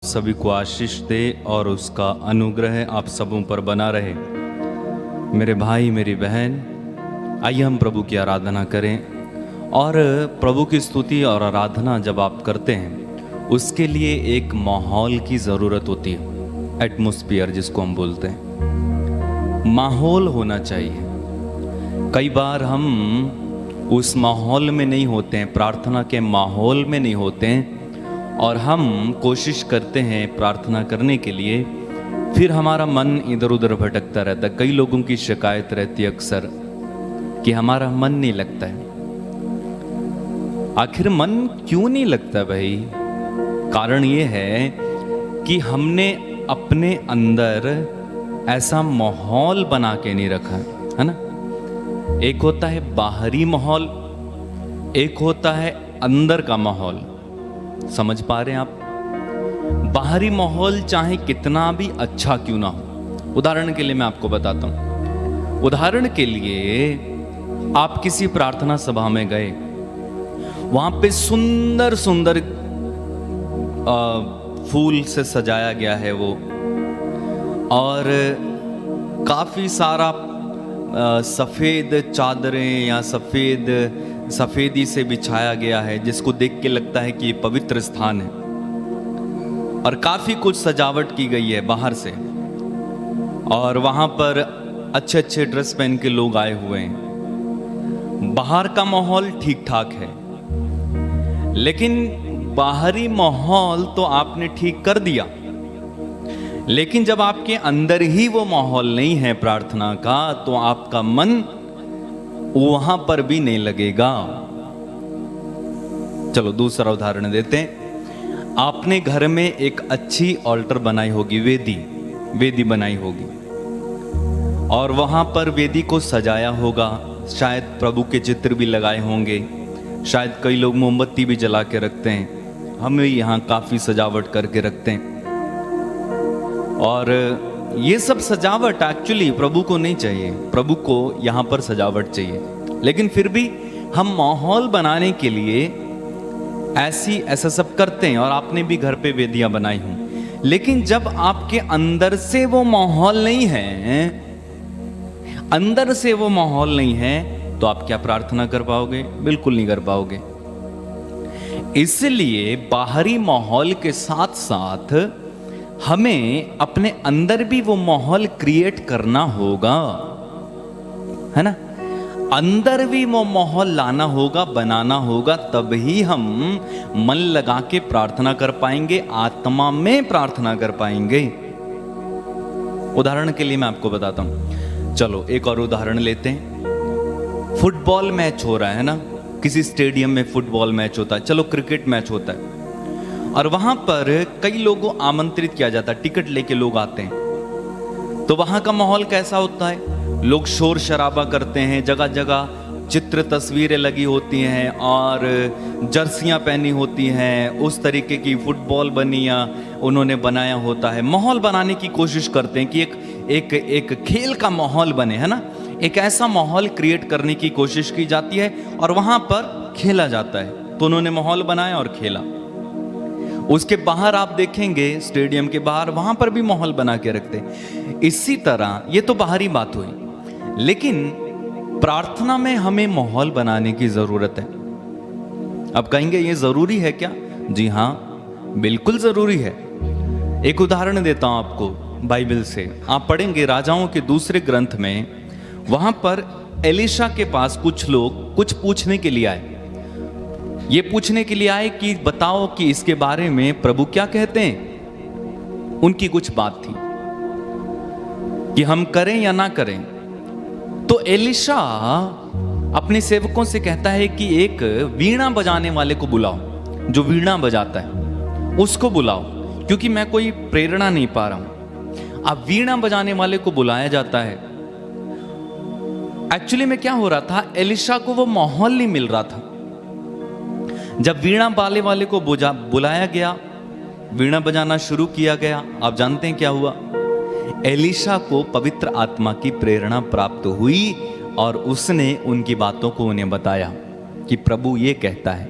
सभी को आशीष दे और उसका अनुग्रह आप सबों पर बना रहे। मेरे भाई मेरी बहन, आइए हम प्रभु की आराधना करें। और प्रभु की स्तुति और आराधना जब आप करते हैं उसके लिए एक माहौल की ज़रूरत होती है, एटमॉस्फेयर जिसको हम बोलते हैं। माहौल होना चाहिए। कई बार हम उस माहौल में नहीं होते हैं, प्रार्थना के माहौल में नहीं होते हैं, और हम कोशिश करते हैं प्रार्थना करने के लिए, फिर हमारा मन इधर उधर भटकता रहता है। कई लोगों की शिकायत रहती है अक्सर कि हमारा मन नहीं लगता है। आखिर मन क्यों नहीं लगता भाई? कारण ये है कि हमने अपने अंदर ऐसा माहौल बना के नहीं रखा है ना। एक होता है बाहरी माहौल, एक होता है अंदर का माहौल। समझ पा रहे हैं आप? बाहरी माहौल चाहे कितना भी अच्छा क्यों ना हो। उदाहरण के लिए मैं आपको बताता हूं। उदाहरण के लिए आप किसी प्रार्थना सभा में गए, वहां पे सुंदर सुंदर फूल से सजाया गया है वो, और काफी सारा सफेद चादरें या सफेदी से बिछाया गया है, जिसको देख के लगता है कि ये पवित्र स्थान है। और काफी कुछ सजावट की गई है बाहर से, और वहां पर अच्छे अच्छे ड्रेस पहन के लोग आए हुए हैं। बाहर का माहौल ठीक ठाक है, लेकिन बाहरी माहौल तो आपने ठीक कर दिया, लेकिन जब आपके अंदर ही वो माहौल नहीं है प्रार्थना का, तो आपका मन वहां पर भी नहीं लगेगा। चलो दूसरा उदाहरण देते हैं। आपने घर में एक अच्छी ऑल्टर बनाई होगी, वेदी बनाई होगी, और वहां पर वेदी को सजाया होगा। शायद प्रभु के चित्र भी लगाए होंगे, शायद कई लोग मोमबत्ती भी जला के रखते हैं। हम यहाँ काफी सजावट करके रखते हैं, और ये सब सजावट एक्चुअली प्रभु को नहीं चाहिए। प्रभु को यहाँ पर सजावट चाहिए, लेकिन फिर भी हम माहौल बनाने के लिए ऐसा सब करते हैं। और आपने भी घर पे वेदियां बनाई हों, लेकिन जब आपके अंदर से वो माहौल नहीं है, अंदर से वो माहौल नहीं है, तो आप क्या प्रार्थना कर पाओगे? बिल्कुल नहीं कर पाओगे। इसलिए बाहरी माहौल के साथ साथ हमें अपने अंदर भी वो माहौल क्रिएट करना होगा, है ना। अंदर भी वो माहौल लाना होगा, बनाना होगा, तभी हम मन लगा के प्रार्थना कर पाएंगे, आत्मा में प्रार्थना कर पाएंगे। उदाहरण के लिए मैं आपको बताता हूं। चलो एक और उदाहरण लेते हैं। फुटबॉल मैच हो रहा है ना, किसी स्टेडियम में फुटबॉल मैच होता है। चलो क्रिकेट मैच होता है, और वहां पर कई लोगों को आमंत्रित किया जाता है, टिकट लेके लोग आते हैं। तो वहां का माहौल कैसा होता है? लोग शोर शराबा करते हैं, जगह जगह चित्र तस्वीरें लगी होती हैं, और जर्सियां पहनी होती हैं, उस तरीके की फुटबॉल बनिया उन्होंने बनाया होता है। माहौल बनाने की कोशिश करते हैं कि एक खेल का माहौल बने, है ना। एक ऐसा माहौल क्रिएट करने की कोशिश की जाती है, और वहां पर खेला जाता है। तो उन्होंने माहौल बनाया और खेला। उसके बाहर आप देखेंगे, स्टेडियम के बाहर, वहां पर भी माहौल बना के रखते हैं। इसी तरह ये तो बाहरी बात हुई, लेकिन प्रार्थना में हमें माहौल बनाने की जरूरत है। अब कहेंगे ये जरूरी है क्या? जी हाँ, बिल्कुल जरूरी है। एक उदाहरण देता हूं आपको बाइबल से। आप पढ़ेंगे राजाओं के दूसरे ग्रंथ में, वहां पर एलीशा के पास कुछ लोग कुछ पूछने के लिए आए। ये पूछने के लिए आए कि बताओ कि इसके बारे में प्रभु क्या कहते हैं। उनकी कुछ बात थी कि हम करें या ना करें। तो एलीशा अपने सेवकों से कहता है कि एक वीणा बजाने वाले को बुलाओ, जो वीणा बजाता है उसको बुलाओ, क्योंकि मैं कोई प्रेरणा नहीं पा रहा हूं। अब वीणा बजाने वाले को बुलाया जाता है। एक्चुअली में क्या हो रहा था, एलीशा को वो माहौल नहीं मिल रहा था। जब वीणा बाले वाले को बुलाया गया, वीणा बजाना शुरू किया गया, आप जानते हैं क्या हुआ? एलीशा को पवित्र आत्मा की प्रेरणा प्राप्त हुई, और उसने उनकी बातों को उन्हें बताया कि प्रभु ये कहता है।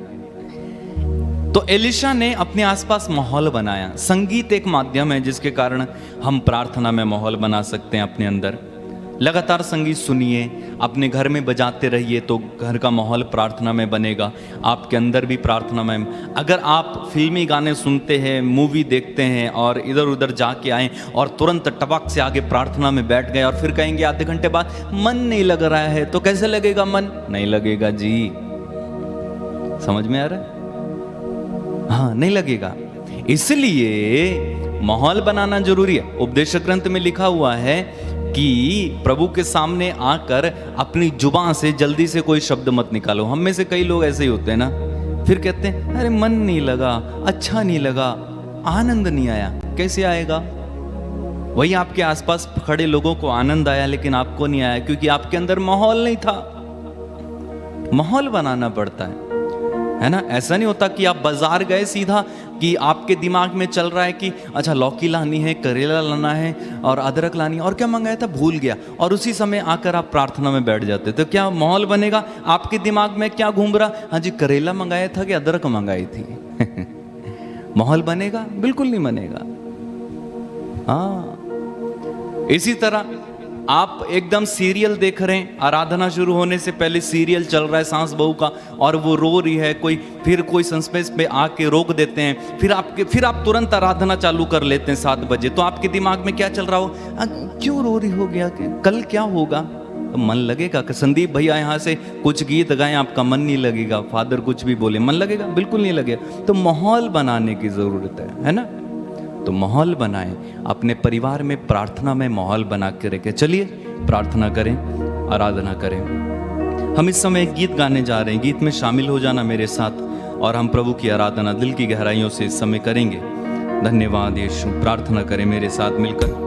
तो एलिशा ने अपने आसपास माहौल बनाया। संगीत एक माध्यम है जिसके कारण हम प्रार्थना में माहौल बना सकते हैं अपने अंदर। लगातार संगीत सुनिए, अपने घर में बजाते रहिए तो घर का माहौल प्रार्थना में बनेगा, आपके अंदर भी प्रार्थना में। अगर आप फिल्मी गाने सुनते हैं, मूवी देखते हैं और इधर उधर जाके आए और तुरंत टपक से आगे प्रार्थना में बैठ गए और फिर कहेंगे आधे घंटे बाद मन नहीं लग रहा है, तो कैसे लगेगा? मन नहीं लगेगा जी। समझ में आ रहा है? हाँ, नहीं लगेगा। इसलिए माहौल बनाना जरूरी है। उपदेश ग्रंथ में लिखा हुआ है कि प्रभु के सामने आकर अपनी जुबान से जल्दी से कोई शब्द मत निकालो। हम में से कई लोग ऐसे ही होते हैं ना, फिर कहते हैं अरे मन नहीं लगा, अच्छा नहीं लगा, आनंद नहीं आया। कैसे आएगा? वही आपके आसपास खड़े लोगों को आनंद आया लेकिन आपको नहीं आया, क्योंकि आपके अंदर माहौल नहीं था। माहौल बनाना पड़ता है ना। ऐसा नहीं होता कि आप बाजार गए सीधा कि आपके दिमाग में चल रहा है कि अच्छा लौकी लानी है, करेला लाना है और अदरक लानी है, और क्या मंगाया था भूल गया, और उसी समय आकर आप प्रार्थना में बैठ जाते। तो क्या माहौल बनेगा? आपके दिमाग में क्या घूम रहा? हाँ जी, करेला मंगाया था कि अदरक मंगाई थी। माहौल बनेगा? बिल्कुल नहीं बनेगा। हाँ, इसी तरह आप एकदम सीरियल देख रहे हैं, आराधना शुरू होने से पहले सीरियल चल रहा है सास बहू का, और वो रो रही है, कोई सस्पेंस पे आके रोक देते हैं, फिर आप तुरंत आराधना चालू कर लेते हैं 7 बजे। तो आपके दिमाग में क्या चल रहा हो? क्यों रो रही हो गया, कल क्या होगा? तो मन लगेगा? संदीप भैया यहाँ से कुछ गीत गाएं, आपका मन नहीं लगेगा। फादर कुछ भी बोले, मन लगेगा? बिल्कुल नहीं लगेगा। तो माहौल बनाने की जरूरत है ना। तो माहौल बनाएं, अपने परिवार में प्रार्थना में माहौल बना के रखें। चलिए प्रार्थना करें, आराधना करें। हम इस समय एक गीत गाने जा रहे हैं, गीत में शामिल हो जाना मेरे साथ, और हम प्रभु की आराधना दिल की गहराइयों से इस समय करेंगे। धन्यवाद यीशु। प्रार्थना करें मेरे साथ मिलकर।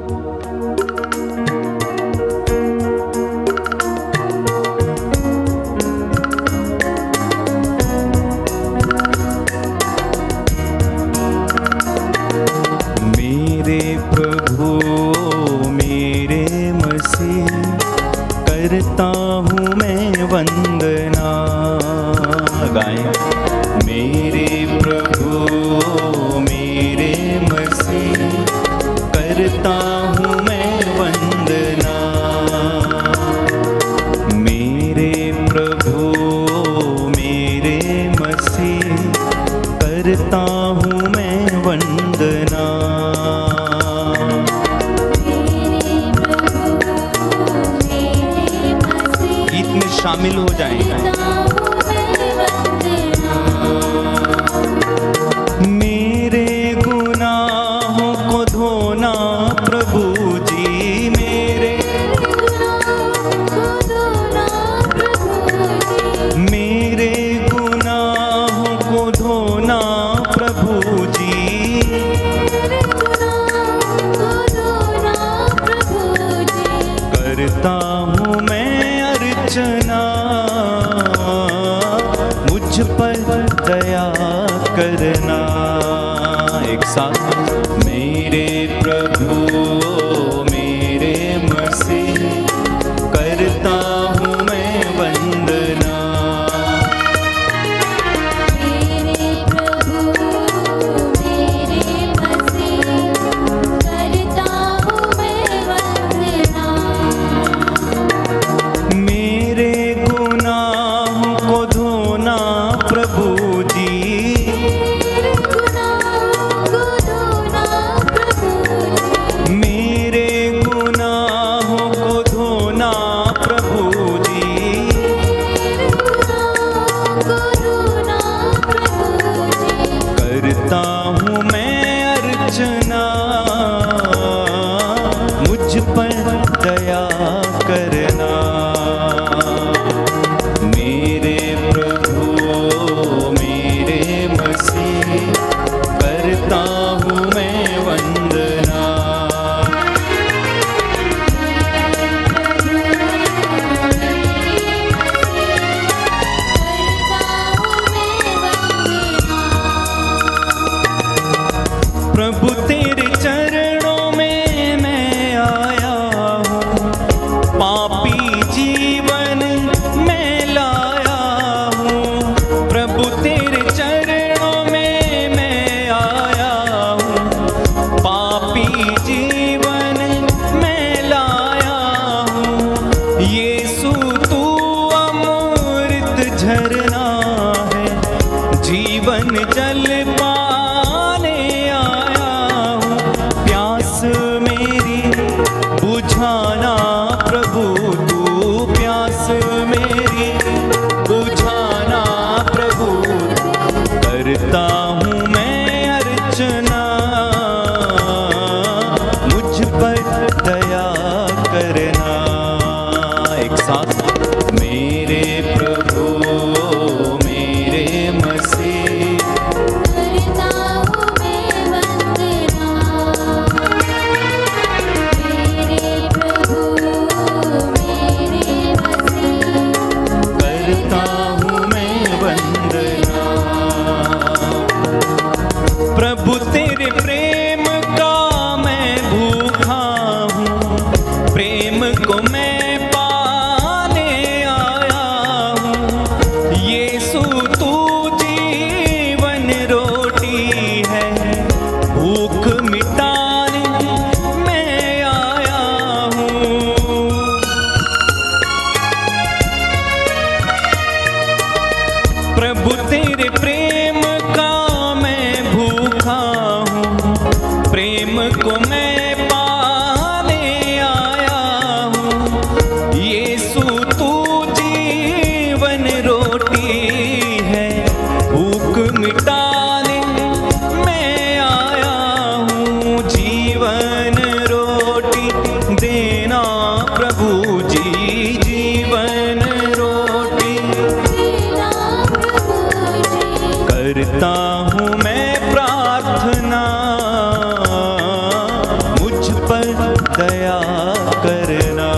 करता हूँ मैं वंदना। गाएं। मेरे प्रभु मेरे मसीह, करता हूँ मैं वंदना। मेरे प्रभु मेरे मसीह, करता हूँ मैं वंदना। शामिल हो जाएंगे। मेरे गुनाहों को धोना प्रभु जी, मेरे मेरे गुनाहों को धोना प्रभु जी, करता हूँ मैं अर्चना। मुझ पर दया करना। एक साथ। मेरे प्रभु मेरे मसीह, करता हूँ मैं वंदना। मेरे प्रभु मेरे मसीह, करता हूँ मैं वंदना। मेरे गुनाहों को धोना प्रभु जी, मेरे गुनाहों को धोना प्रभु जी, करता हूँ मैं अर्चना। मुझ पर दया करना। मेरे प्रभु मेरे मसीह, करता हूँ मैं वंदना। प्रभु तेरे चरणों में मैं आया हूँ, पापी जीवन मैं लाया हूँ। प्रभु तेरे चरणों में भूख मिटाने मैं आया हूँ। प्रभु तेरे प्रेम का मैं भूखा हूँ, प्रेम को मैं पाने आया हूँ। यीशु तू जीवन रोटी है, भूख मिटाने मैं आया हूँ। जीवन रोटी देना प्रभु जी, जीवन रोटी तेरा प्रभु जी। करता हूँ मैं प्रार्थना, मुझ पर दया करना।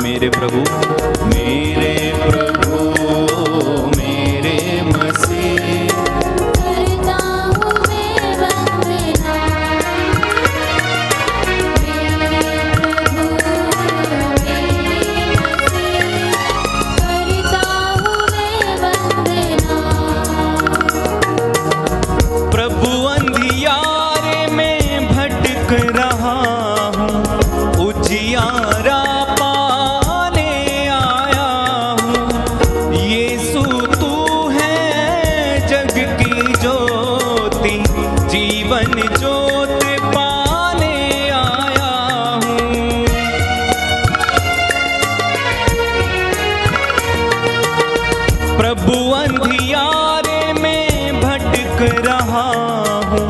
मेरे प्रभु, मेरे प्रभु, मेरे मसीह, करता हूँ मैं वंदना। मेरे प्रभु मेरे मसीह, करता हूँ मैं वंदना। प्रभु अंधियारे में भटक रहा हूँ, उजियारा पाने आया हूँ। यीशु तू है जग की ज्योति, जीवन ज्योति पाने आया हूँ। प्रभु अंधियारे में भटक रहा हूँ,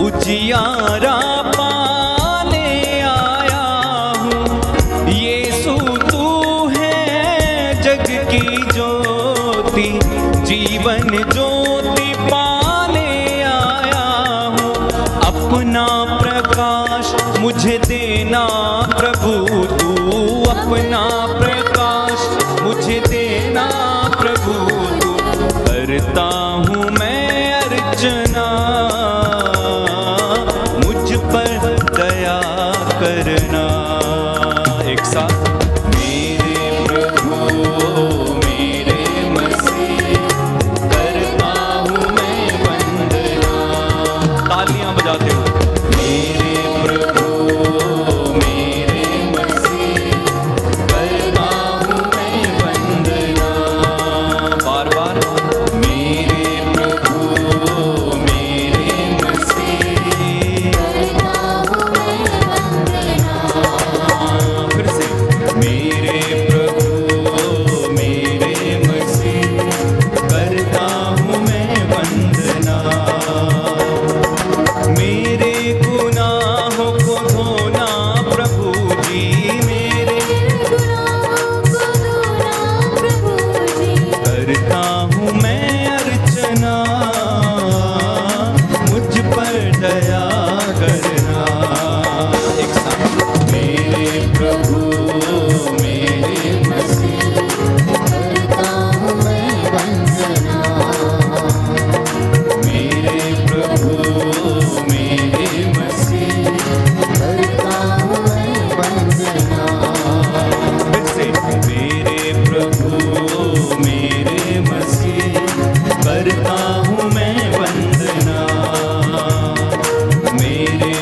उजियारा पाने आया हूँ। यीशु तू है जग की ज्योति, जीवन ज्योति पाने आया हूँ। अपना प्रकाश मुझे देना प्रभु तू, अपना प्रकाश मुझे देना प्रभु तू। करता हूँ मैं अर्चना, मुझ पर दया करना। एक साथ, मेरे प्रभु मेरे मसीह, करता हूँ मैं वंदना। तालियां बजाते हो। मेरे प्रभु मेरे मसीह, करता हूँ मैं वंदना। बार बार, मेरे प्रभु मेरे मसीह, करता हूँ मैं वंदना। फिर से, मेरे प्रभु मेरे मसीह, करता हूँ मैं वंदना। मेरे गुनाहों को धोना प्रभु जी, मेरे गुनाहों को धोना प्रभु जी। करता हूँ मैं अर्चना, मुझ पर दया करना। एक साथ, मेरे प्रभु मेरे मसीह, करता हूँ मैं वंदना। मेरे प्रभु मेरे मसीह, करता हूँ मैं वंदना। फिर से, मेरे प्रभु मेरे मसीह, करता हूँ मैं वंदना। मेरे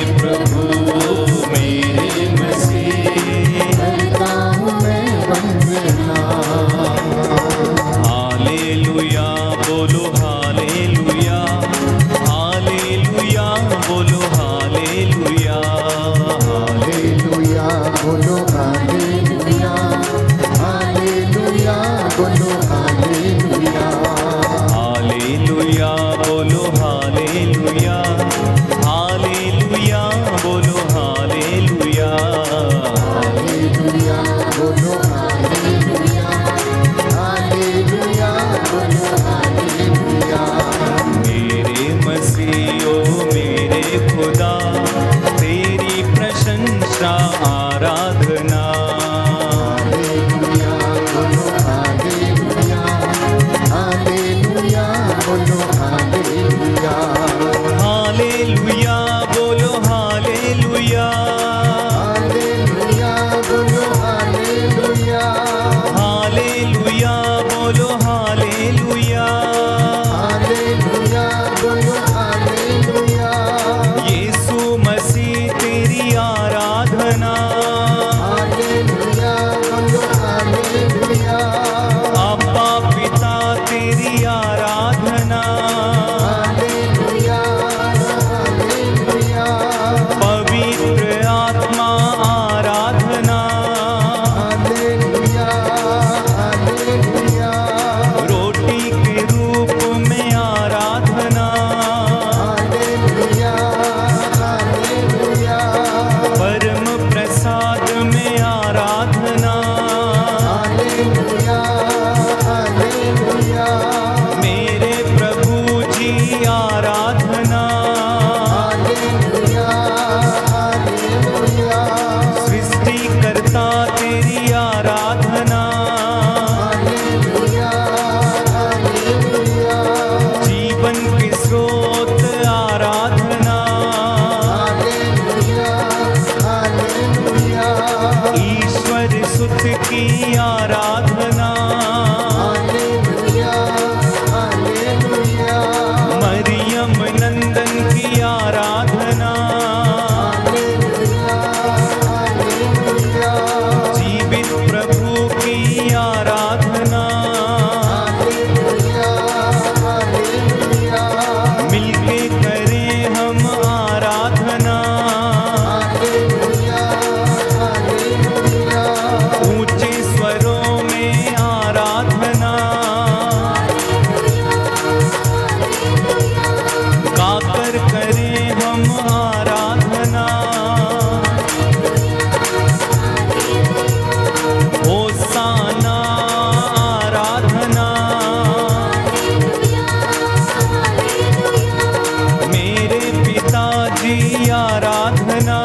आराधना,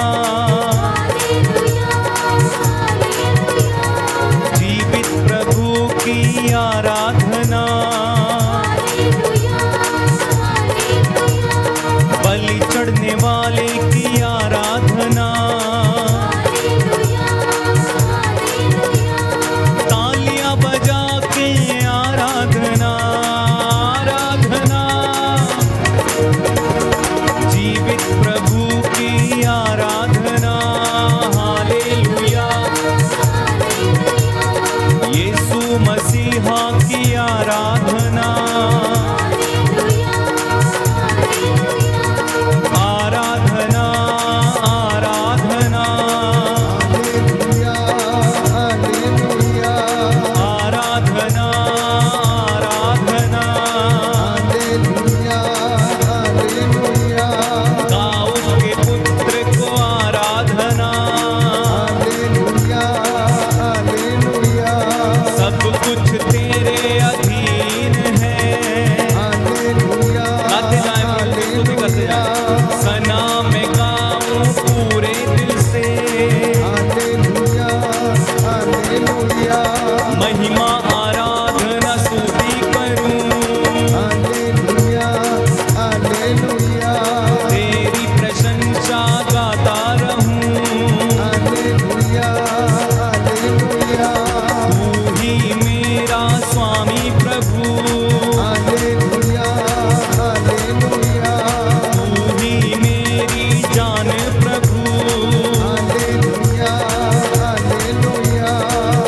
जीवित प्रभु की आराधना, बलि चढ़ने वाले की आराधना, तालियां बजा के आराधना, आराधना, जीवित प्रभु की आराधना, हालेलुया, यीशु मसीहा की आराधना, आराधना, आराधना, हालेलुया, आराधना, आराधना, हालेलुया, हालेलुया, दाऊद के पुत्र को आराधना, हालेलुया, हालेलुया, सब कुछ तेरे अधीन है। हालेलुया, गाते जाएं, बिल्कुल भी गाते जाएं। सना में गाऊं पूरे दिल से, हालेलुया, हालेलुया, महिमा आराधना स्तुति करूं, हालेलुया, हालेलुया, तेरी प्रशंसा गाता रहूं, हालेलुया, हालेलुया, तू ही मेरा स्वामी प्रभु, हालेलुया, हालेलुया, तू ही मेरी जान प्रभु, हालेलुया, हालेलुया,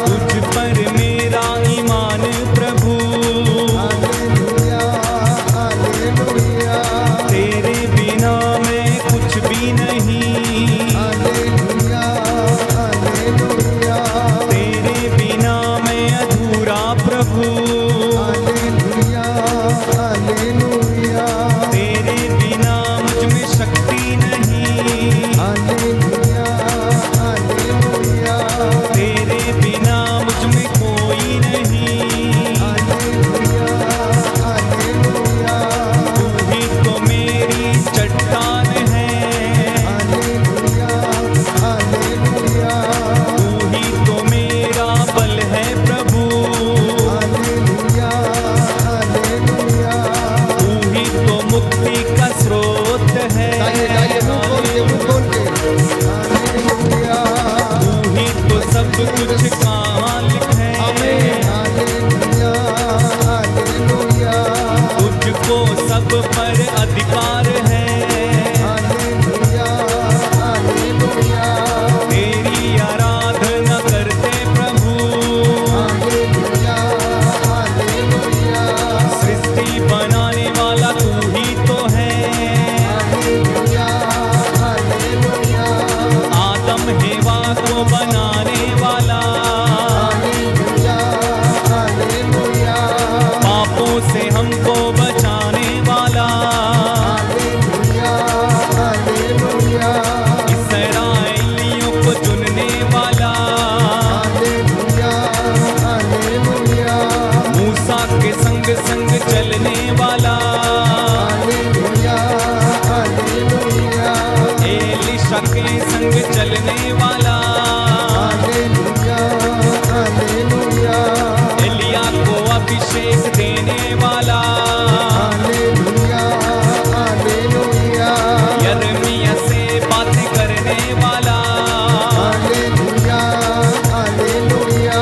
तुझ पर मेरा ईमान प्रभु, हालेलुया, हालेलुया, तेरे बिना मैं कुछ भी नहीं, हालेलुया, हालेलुया, तेरे बिना मैं अधूरा प्रभु, हालेलुया, हालेलुया, तेरे बिना मुझ में शक्ति नहीं, हालेलुया, हालेलुया, तेरे बिना मुझ में कोई नहीं, हालेलुया, हालेलुया, तू ही तो मेरी चट्टान है, हालेलुया, हालेलुया, तू ही तो मेरा बल है प्रभु, हालेलुया, हालेलुया, तू ही तो मुक्ति का स्रोत है, गाइए मुंह खोल के हालेलुया, तू ही तो सब कुछ का मालिक है, हालेलुया, हालेलुया, तुझको सब पर अधिकार है, हालेलुया, हालेलुया, तेरी आराधना करते प्रभु, हालेलुया, हालेलुया, सृष्टि बनाने वाला तू ही तो है, हालेलुया, हालेलुया, आदम हेवा को बनाने वाला, हालेलुया, हालेलुया, पापों से हमको बचाने वाला, हालेलुया, हालेलुया, इस्राएलियों को चुनने वाला, हालेलुया, हालेलुया, मूसा के संग संग चलने वाला, हालेलुया, हालेलुया, एलिशा के संग चलने वाला, हालेलुया, हालेलुया, एलिया को अभिषेक देने वाला, हालेलुया, हालेलुया, यिर्मयाह से बातें करने वाला, हालेलुया, हालेलुया,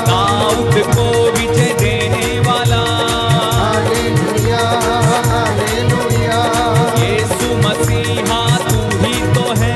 दाऊद को विजय देने वाला, हालेलुया, हालेलुया, यीशु मसीहा तू ही तो है,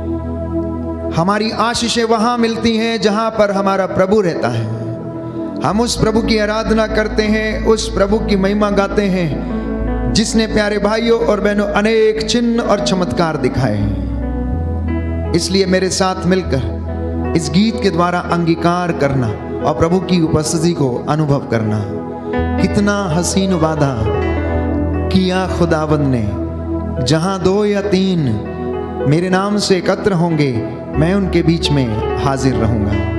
हमारी आशीषें वहां मिलती हैं जहां पर हमारा प्रभु रहता है। हम उस प्रभु की आराधना करते हैं, उस प्रभु की महिमा गाते हैं जिसने प्यारे भाइयों और बहनों अनेक चिन्ह और चमत्कार दिखाए। इसलिए मेरे साथ मिलकर इस गीत के द्वारा अंगीकार करना और प्रभु की उपस्थिति को अनुभव करना। कितना हसीन वादा किया खुदावंद ने, जहां 2 या 3 मेरे नाम से एकत्र होंगे, मैं उनके बीच में हाजिर रहूंगा।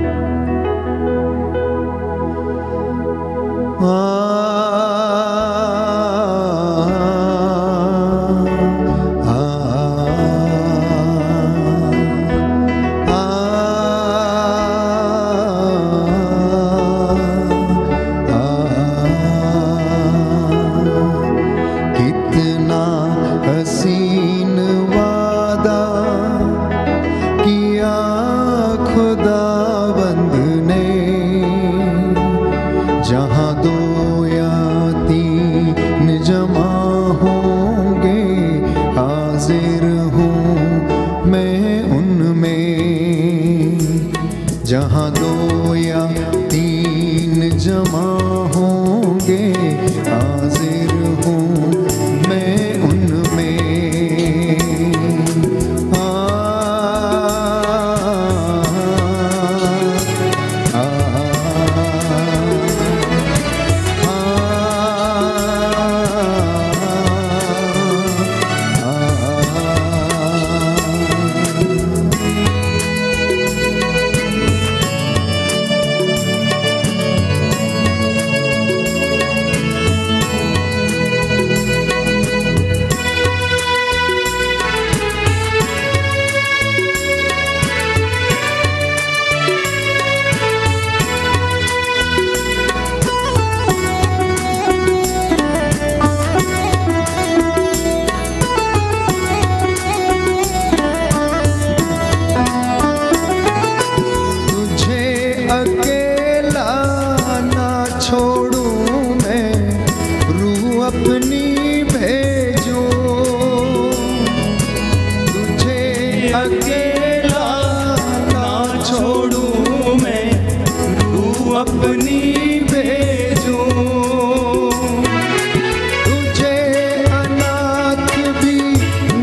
कितना हसीन वादा किया खुदावंद ने, जहां 2 या 3 जमा होंगे, हाजिर हूँ मैं उनमें। जहां 2 या 3 जमा होंगे, हाजिर हूँ मैं उनमें। अपनी भेजो, तुझे अकेला ना छोड़ूं मैं, तू अपनी भेजो। तुझे अनाथ भी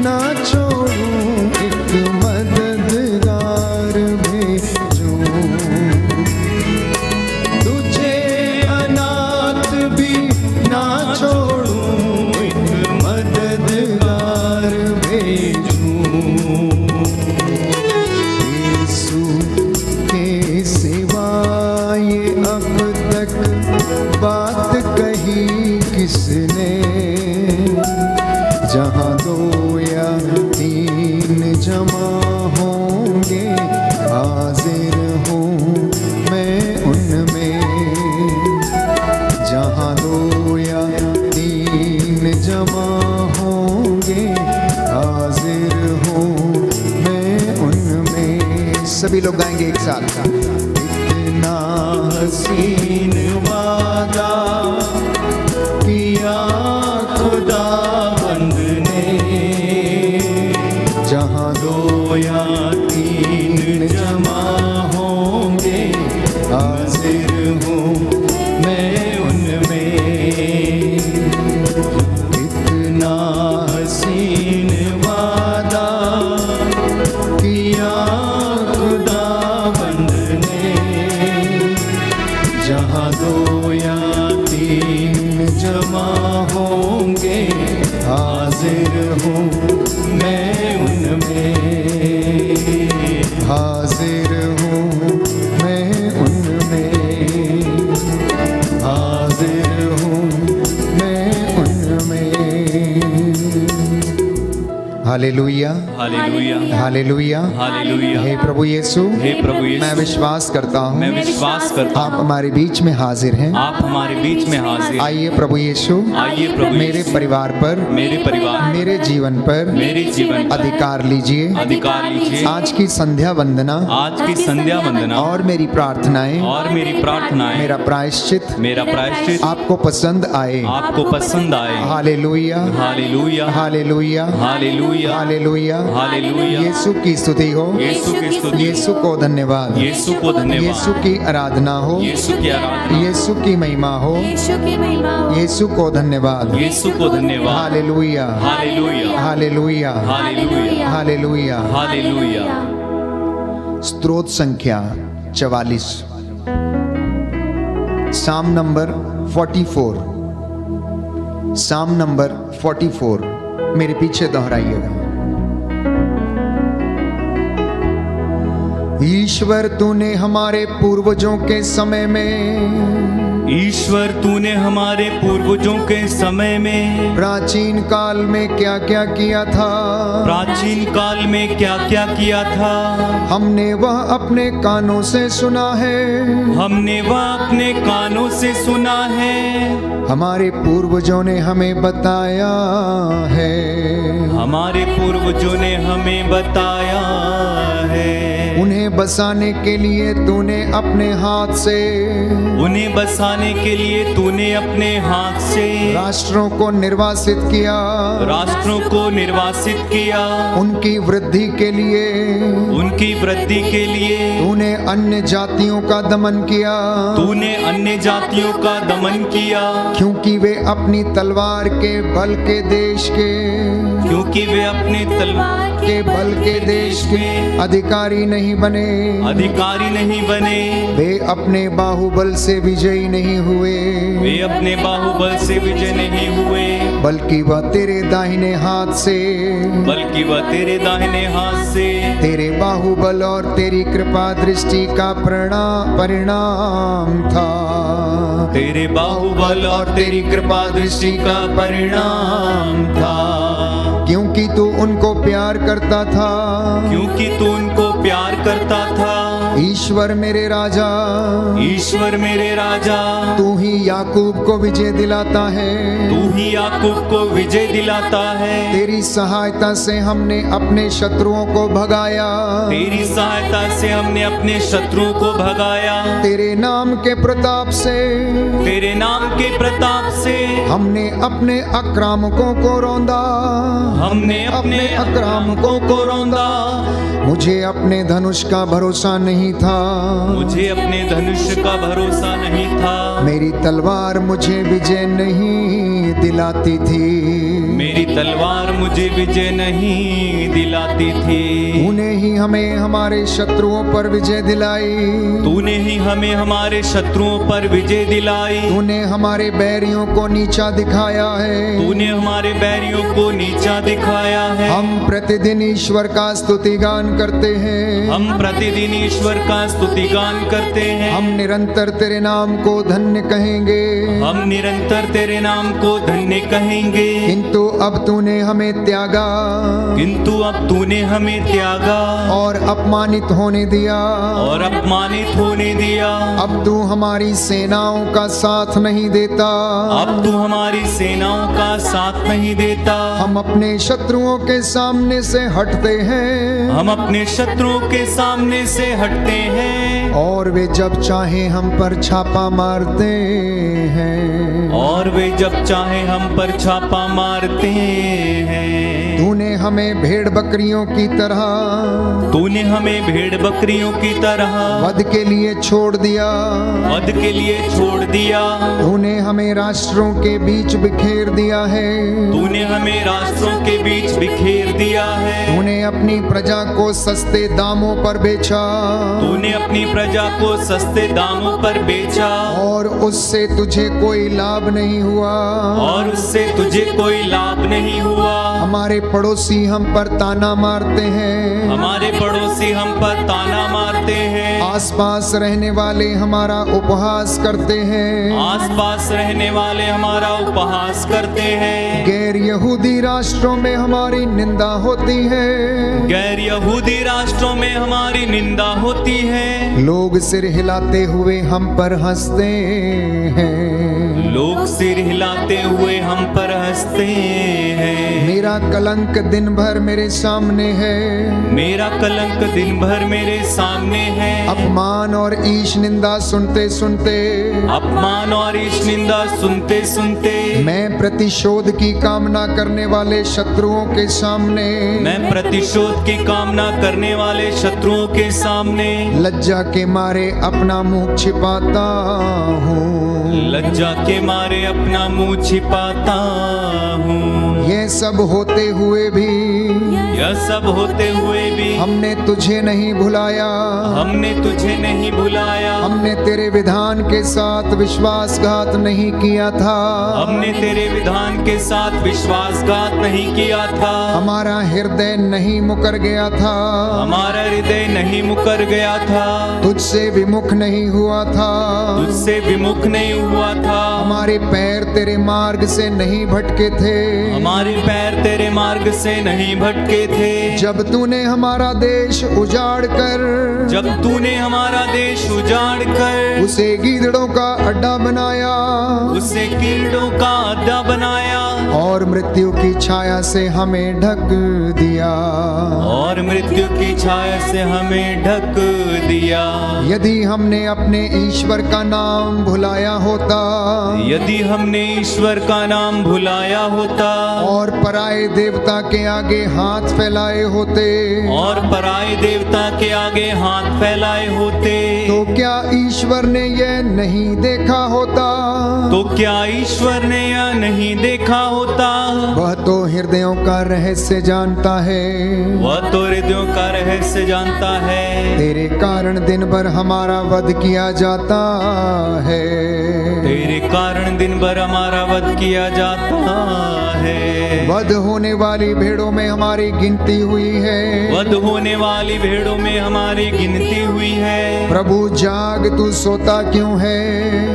ना छोड़ूं, एक मददगार भेजो। तुझे अनाथ भी ना छोड़ूं, एक मददगार भेजूं। यीशु के सिवा ये अब तक बात कही किसने, जहाँ 2 या 3 जमा होंगे, हाजिर हूँ मैं उनमें। जहाँ 2 या 3 जमा होंगे, हाजिर हूँ मैं उनमें। सभी लोग गाएंगे एक साथ। इतना हसीन वादा किया खुदावंद ने, जहाँ 2 या 3 जमा होंगे, हाजिर हूँ मैं उनमें। कितना हसीन वादा किया खुदावंद ने, जहाँ 2 या 3 जमा होंगे, हाजिर हूँ मैं उनमें। हाजिर हूँ मैं उनमें, हाजिर हूँ मैं उनमें। Hallelujah, hallelujah, hallelujah, hallelujah. हे प्रभु यीशु, हे प्रभु यीशु, मैं विश्वास करता हूँ मैं विश्वास करता आप हूँ हमारे बीच में हाजिर हैं। आप हमारे बीच में हाजिर। आइए प्रभु यीशु, आइए प्रभु मेरे यीशु, परिवार पर, मेरे परिवार, मेरे जीवन पर मेरे जीवन पर अधिकार लीजिए। अधिकार लीजिए। आज की संध्या वंदना आज की संध्या वंदना और मेरी प्रार्थनाएं, और मेरी प्रार्थनाएं, मेरा प्रायश्चित मेरा प्रायश्चित आपको पसंद आए। आपको पसंद आए। Hallelujah, hallelujah, hallelujah, hallelujah, hallelujah, hallelujah, hallelujah. यीशु की स्तुति हो, यीशु की स्तुति, यीशु को धन्यवाद, यीशु को धन्यवाद, यीशु की आराधना हो, यीशु की आराधना, यीशु की महिमा हो, यीशु की महिमा हो, यीशु को धन्यवाद। यीशु को धन्यवाद, hallelujah, hallelujah, hallelujah, hallelujah, hallelujah. Hallelujah. स्तोत्र संख्या 44, साम नंबर 44, साम नंबर 44 मेरे पीछे दोहराइएगा। ईश्वर तूने हमारे पूर्वजों के समय में, ईश्वर तूने हमारे पूर्वजों के समय में, प्राचीन काल में क्या क्या किया था, प्राचीन काल में क्या क्या किया था, हमने वह अपने कानों से सुना है, हमने वह अपने कानों से सुना है, हमारे पूर्वजों ने हमें बताया है, हमारे पूर्वजों ने हमें बताया है। उन्हें बसाने के लिए तूने अपने हाथ से, उन्हें बसाने के लिए तूने अपने हाथ से राष्ट्रों को निर्वासित किया, राष्ट्रों को निर्वासित किया, उनकी वृद्धि के लिए, उनकी वृद्धि के लिए तूने अन्य जातियों का दमन किया, तूने अन्य जातियों का दमन किया, क्योंकि वे अपनी तलवार के बल के देश के, क्योंकि वे अपने तलवार के बल के देश के अधिकारी नहीं बने, अधिकारी नहीं बने, वे अपने बाहुबल से विजयी नहीं हुए, वे अपने बाहुबल से विजय नहीं हुए, बल्कि वह तेरे दाहिने हाथ से, बल्कि वह तेरे दाहिने हाथ से तेरे बाहुबल और तेरी कृपा दृष्टि का परिणाम था, तेरे बाहुबल और तेरी कृपा दृष्टि का परिणाम था, क्योंकि तू उनको प्यार करता था, क्योंकि तू उनको प्यार करता था। ईश्वर मेरे राजा, ईश्वर मेरे राजा, तू ही याकूब को विजय दिलाता है, तू ही याकूब को विजय दिलाता है, तेरी सहायता से हमने अपने शत्रुओं को भगाया, तेरी सहायता से हमने अपने शत्रुओं को भगाया, तेरे नाम के प्रताप से, तेरे नाम के प्रताप से हमने अपने आक्रामकों को रौंदा, हमने अपने आक्रामकों को रौंदा, मुझे अपने धनुष का भरोसा नहीं था, मुझे अपने धनुष का भरोसा नहीं था, मेरी तलवार मुझे विजय नहीं दिलाती थी, मेरी तलवार मुझे विजय नहीं दिलाती थी, तूने ही हमें हमारे शत्रुओं पर विजय दिलाई, तूने ही हमें हमारे शत्रुओं पर विजय दिलाई, तूने हमारे बैरियों को नीचा दिखाया है, तूने हमारे बैरियों को नीचा दिखाया है, हम प्रतिदिन ईश्वर का स्तुति गान करते हैं, हम प्रतिदिन ईश्वर का स्तुति गान करते हैं, हम निरंतर तेरे नाम को धन्य कहेंगे, हम निरंतर तेरे नाम को धन्य कहेंगे, किंतु अब तूने हमें त्यागा, किंतु अब तूने हमें त्यागा और अपमानित होने दिया, और अपमानित होने दिया, अब तू हमारी सेनाओं का साथ नहीं देता, अब तू हमारी सेनाओं का साथ नहीं देता, हम अपने शत्रुओं के सामने से हटते हैं, हम अपने शत्रुओं के सामने से हटते हैं, और वे जब चाहे हम पर छापा मारते हैं, और वे जब चाहे हम पर छापा मारते हैं, तूने हमें भेड़ बकरियों की तरह, तूने हमें भेड़ बकरियों की तरह वध के लिए छोड़ दिया, वध के लिए छोड़ दिया, तूने हमें राष्ट्रों के बीच बिखेर दिया है, तूने हमें राष्ट्रों के बीच बिखेर दिया है, तूने अपनी प्रजा को सस्ते दामों पर बेचा, तूने अपनी प्रजा को सस्ते दामों पर बेचा, और उससे तुझे कोई लाभ नहीं हुआ, और उससे तुझे कोई लाभ नहीं हुआ, हमारे पड़ोसी हम पर ताना मारते हैं, हमारे पड़ोसी हम पर ताना मारते हैं, आसपास रहने वाले हमारा उपहास करते हैं, आसपास रहने वाले हमारा उपहास करते हैं, गैर यहूदी राष्ट्रों में हमारी निंदा होती है, गैर यहूदी राष्ट्रों में हमारी निंदा होती है, लोग सिर हिलाते हुए हम पर हंसते हैं। लोग सिर हिलाते हुए हम पर हंसते हैं। मेरा कलंक दिन भर मेरे सामने है। मेरा कलंक दिन भर मेरे सामने है। अपमान और ईश निंदा सुनते सुनते, अपमान और इस निंदा सुनते सुनते, मैं प्रतिशोध की कामना करने वाले शत्रुओं के सामने, मैं प्रतिशोध की कामना करने वाले शत्रुओं के सामने लज्जा के मारे अपना मुंह छिपाता हूँ। लज्जा के मारे अपना मुंह छिपाता हूँ। ये सब होते हुए भी, यह सब होते हुए भी हमने तुझे नहीं भुलाया। हमने तुझे नहीं भुलाया। हमने तेरे विधान के साथ विश्वासघात नहीं किया था। हमने तेरे विधान के साथ विश्वासघात नहीं किया था। हमारा हृदय नहीं मुकर गया था। हमारा हृदय नहीं मुकर गया था। तुझसे विमुख नहीं हुआ था। तुझसे विमुख नहीं हुआ था। हमारे पैर तेरे मार्ग से नहीं भटके थे। हमारे पैर तेरे मार्ग से नहीं भटके थे। जब तूने हमारा देश उजाड़ कर, जब तूने हमारा देश उजाड़ कर उसे गीदड़ों का अड्डा बनाया, उसे कीड़ों का अड्डा बनाया, और मृत्यु की छाया से हमें ढक दिया। और मृत्यु की छाया से हमें ढक दिया। यदि हमने अपने ईश्वर का नाम भुलाया होता, यदि हमने ईश्वर का नाम भुलाया होता, और पराये देवता के आगे हाथ फैलाए होते, और पराये देवता के आगे हाथ फैलाए होते, तो क्या ईश्वर ने यह नहीं देखा होता? तो क्या ईश्वर ने यह नहीं देखा होता? वह तो हृदयों का रहस्य जानता है। वह तो हृदयों का रहस्य जानता है। तेरे कारण दिन भर हमारा वध किया जाता है। तेरे कारण दिन भर हमारा वध किया जाता है। वध होने वाली भेड़ों में हमारी गिनती हुई है। वध होने वाली भेड़ों में हमारी गिनती हुई है। प्रभु जाग, तू सोता क्यों है?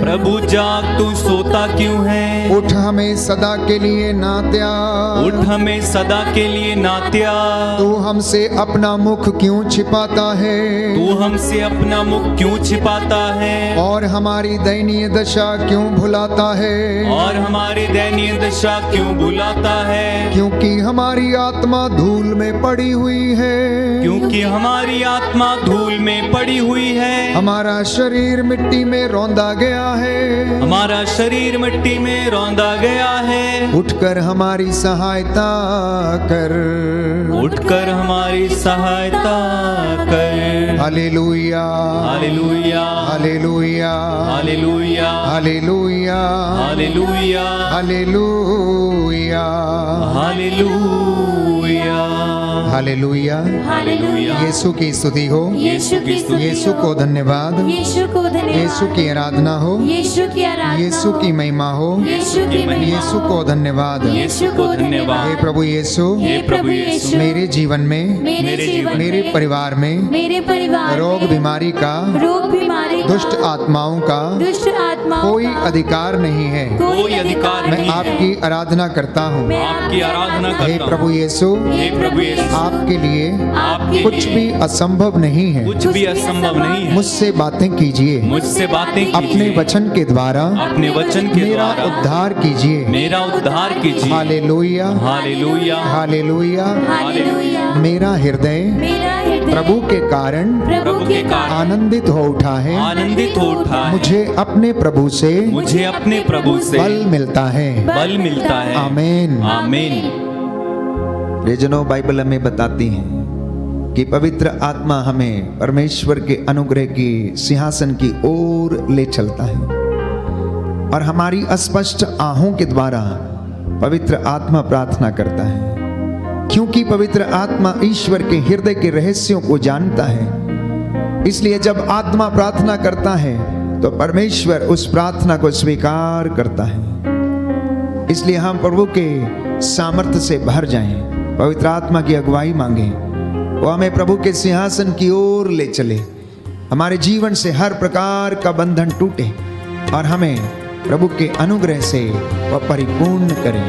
प्रभु जाग, तू सोता क्यों है? उठ, हमें सदा के लिए ना त्याग। उठ, हमें सदा के लिए ना त्याग। तू हमसे अपना मुख क्यों छिपाता है? तू हमसे अपना मुख क्यों छिपाता है? और हमारी दयनीय दशा क्यों भुलाता है? और हमारी दयनीय दशा क्यों भुलाता है? क्योंकि हमारी आत्मा धूल में पड़ी हुई है। क्योंकि हमारी आत्मा धूल में पड़ी हुई है। हमारा शरीर मिट्टी में रौंदा गया है। हमारा शरीर मिट्टी में रौंदा गया है। उठकर हमारी सहायता कर। उठकर हमारी सहायता कर। Hallelujah, hallelujah, hallelujah, hallelujah, hallelujah, hallelujah, hallelujah, hallelujah, hallelujah. Hallelujah. यीशु की स्तुति हो। यीशु की स्तुति यीशु को धन्यवाद। यीशु को धन्यवाद। यीशु की आराधना हो। यीशु की आराधना यीशु की महिमा हो। यीशु की महिमा यीशु को धन्यवाद। यीशु को धन्यवाद। हे प्रभु यीशु, हे प्रभु यीशु, मेरे जीवन में, मेरे जीवन मेरे में, परिवार में मेरे परिवार रोग में, बीमारी का, रोग बीमारी का, दुष्ट आत्माओं का दुष्ट आत्माओं कोई का अधिकार नहीं है। कोई अधिकार मैं नहीं है। आपकी आराधना करता हूँ। मैं आपकी आराधना हे करता हूँ। प्रभु यीशु, हे प्रभु यीशु, आपके लिए आपके कुछ भी असंभव नहीं है। कुछ भी असंभव नहीं है। मुझसे बातें कीजिए। मुझसे बातें अपने कीजिए। वचन के द्वारा अपने वचन के मेरा द्वारा उद्धार कीजिए। मेरा उद्धार कीजिए। Hallelujah, hallelujah, hallelujah. हालेलुया। मेरा हृदय मेरा हृदय प्रभु के कारण प्रभु के कारण आनंदित हो उठा है। आनंदित हो उठा है। मुझे अपने प्रभु से मुझे अपने प्रभु से बल मिलता है। बल मिलता है। आमीन। आमीन। प्रियजनों, बाइबल हमें बताती है कि पवित्र आत्मा हमें परमेश्वर के अनुग्रह की सिंहासन की ओर ले चलता है, और हमारी अस्पष्ट आहों के द्वारा पवित्र आत्मा प्रार्थना करता है। क्योंकि पवित्र आत्मा ईश्वर के हृदय के रहस्यों को जानता है, इसलिए जब आत्मा प्रार्थना करता है तो परमेश्वर उस प्रार्थना को स्वीकार करता है। इसलिए हम प्रभु के सामर्थ्य से भर जाएं, पवित्र आत्मा की अगुवाई मांगें, वो हमें प्रभु के सिंहासन की ओर ले चले, हमारे जीवन से हर प्रकार का बंधन टूटे और हमें प्रभु के अनुग्रह से वह परिपूर्ण करे।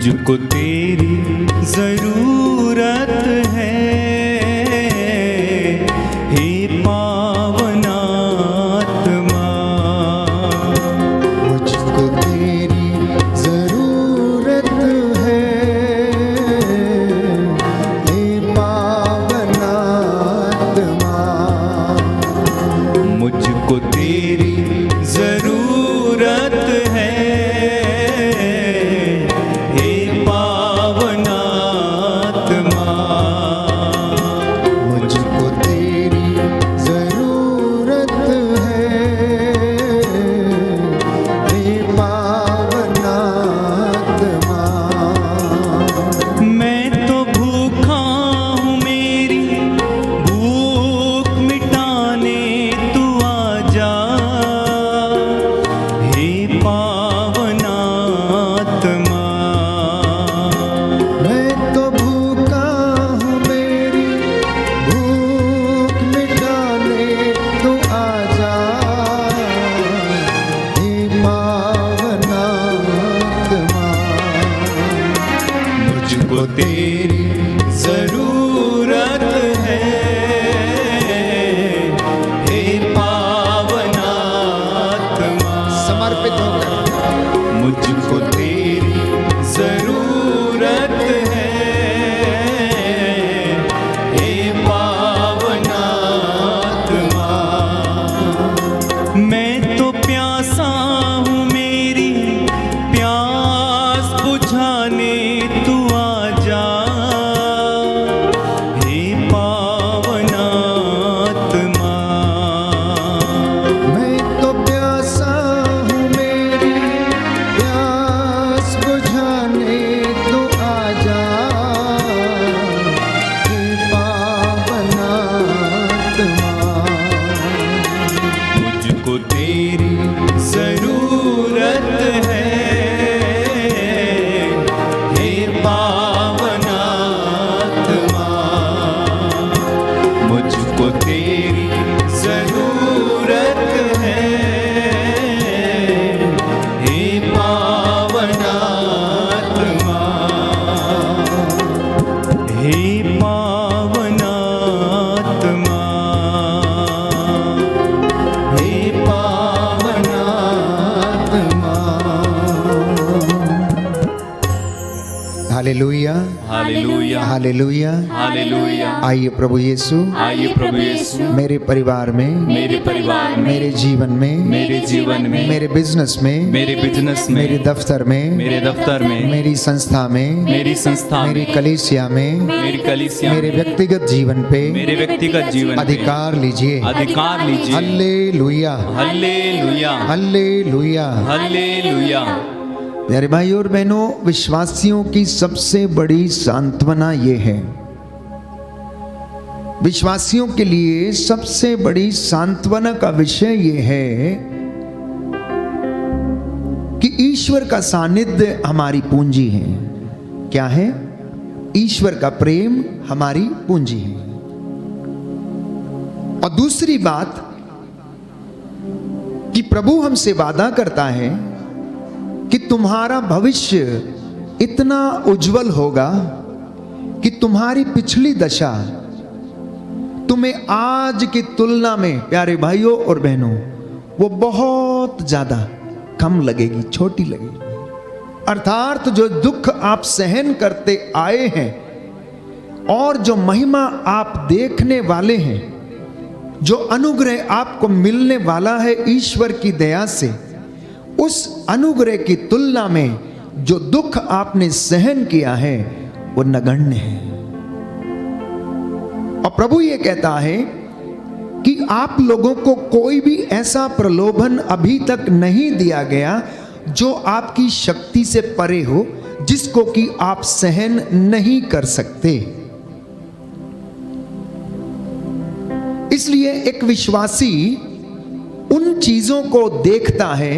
मुझको तेरी जरूरत है, हे पावनात्मा। मुझको तेरी जरूरत है, हे पावनात्मा। मुझको तेरी जरूरत है, हे पावनात्मा। मुझको तेरी जरूरत है, हे पावनात्मा। मैं तो भूखा हूँ, मेरी भूख मिटाने तू आजा, हे पावनात्मा। मैं तो भूखा हूँ, मेरी भूख मिटाने तू आजा, हे पावनात्मा। मुझको तेरी जरूरत है, हे पावनात्मा। समर्पित होकर मुझको तेरी जरूरत है, हे पावनात्मा। मैं तो प्यासा हूँ, मेरी प्यास बुझाने तू आजा, हे पावनात्मा। मैं तो प्यासा हूँ, मेरी प्यास बुझाने तू आजा, हे पावनात्मा। मुझको तेरी जरूरत है, हे पावनात्मा। मुझको तेरी जरूरत है, हे पावनात्मा। हे पावनात्मा, हे पावनात्मा। Hallelujah, hallelujah, hallelujah. हालेलुया। आइए प्रभु यीशु आइए प्रभु यीशु मेरे परिवार में, मेरे परिवार में, मेरे जीवन में, मेरे जीवन में, मेरे बिजनेस में, मेरे बिजनेस में, मेरे दफ्तर में, मेरे दफ्तर में, मेरी संस्था में, मेरी संस्था मेरी में, कलीसिया में, मेरी कलीसिया मेरे में, व्यक्तिगत जीवन पे मेरे व्यक्तिगत जीवन में अधिकार लीजिए। अधिकार लीजिए। Hallelujah, hallelujah, hallelujah. हालेलुया। प्यारे भाई और बहनों, विश्वासियों की सबसे बड़ी सांत्वना ये है, विश्वासियों के लिए सबसे बड़ी सांत्वना का विषय ये है कि ईश्वर का सानिध्य हमारी पूंजी है। क्या है? ईश्वर का प्रेम हमारी पूंजी है। और दूसरी बात कि प्रभु हमसे वादा करता है कि तुम्हारा भविष्य इतना उज्जवल होगा कि तुम्हारी पिछली दशा तुम्हें आज की तुलना में, प्यारे भाइयों और बहनों, वो बहुत ज्यादा कम लगेगी, छोटी लगेगी। अर्थात जो दुख आप सहन करते आए हैं और जो महिमा आप देखने वाले हैं, जो अनुग्रह आपको मिलने वाला है ईश्वर की दया से, उस अनुग्रह की तुलना में जो दुख आपने सहन किया है वो नगण्य है। और प्रभु ये कहता है कि आप लोगों को कोई भी ऐसा प्रलोभन अभी तक नहीं दिया गया जो आपकी शक्ति से परे हो, जिसको कि आप सहन नहीं कर सकते। इसलिए एक विश्वासी उन चीजों को देखता है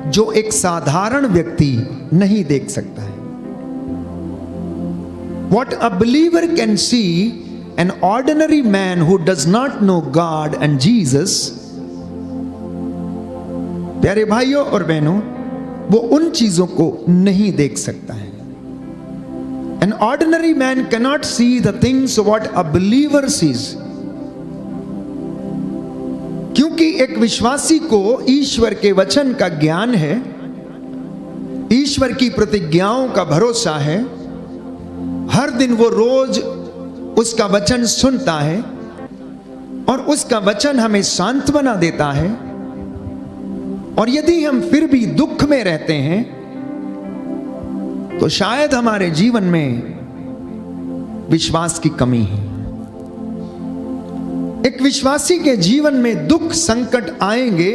जो एक साधारण व्यक्ति नहीं देख सकता है। What a believer can see, an ordinary man who does not know God and Jesus, प्यारे भाइयों और बहनों, वो उन चीजों को नहीं देख सकता है। ordinary man cannot see the things what a believer sees. क्योंकि एक विश्वासी को ईश्वर के वचन का ज्ञान है, ईश्वर की प्रतिज्ञाओं का भरोसा है, हर दिन वो रोज उसका वचन सुनता है और उसका वचन हमें सांत्वना देता है। और यदि हम फिर भी दुख में रहते हैं तो शायद हमारे जीवन में विश्वास की कमी है। एक विश्वासी के जीवन में दुख संकट आएंगे,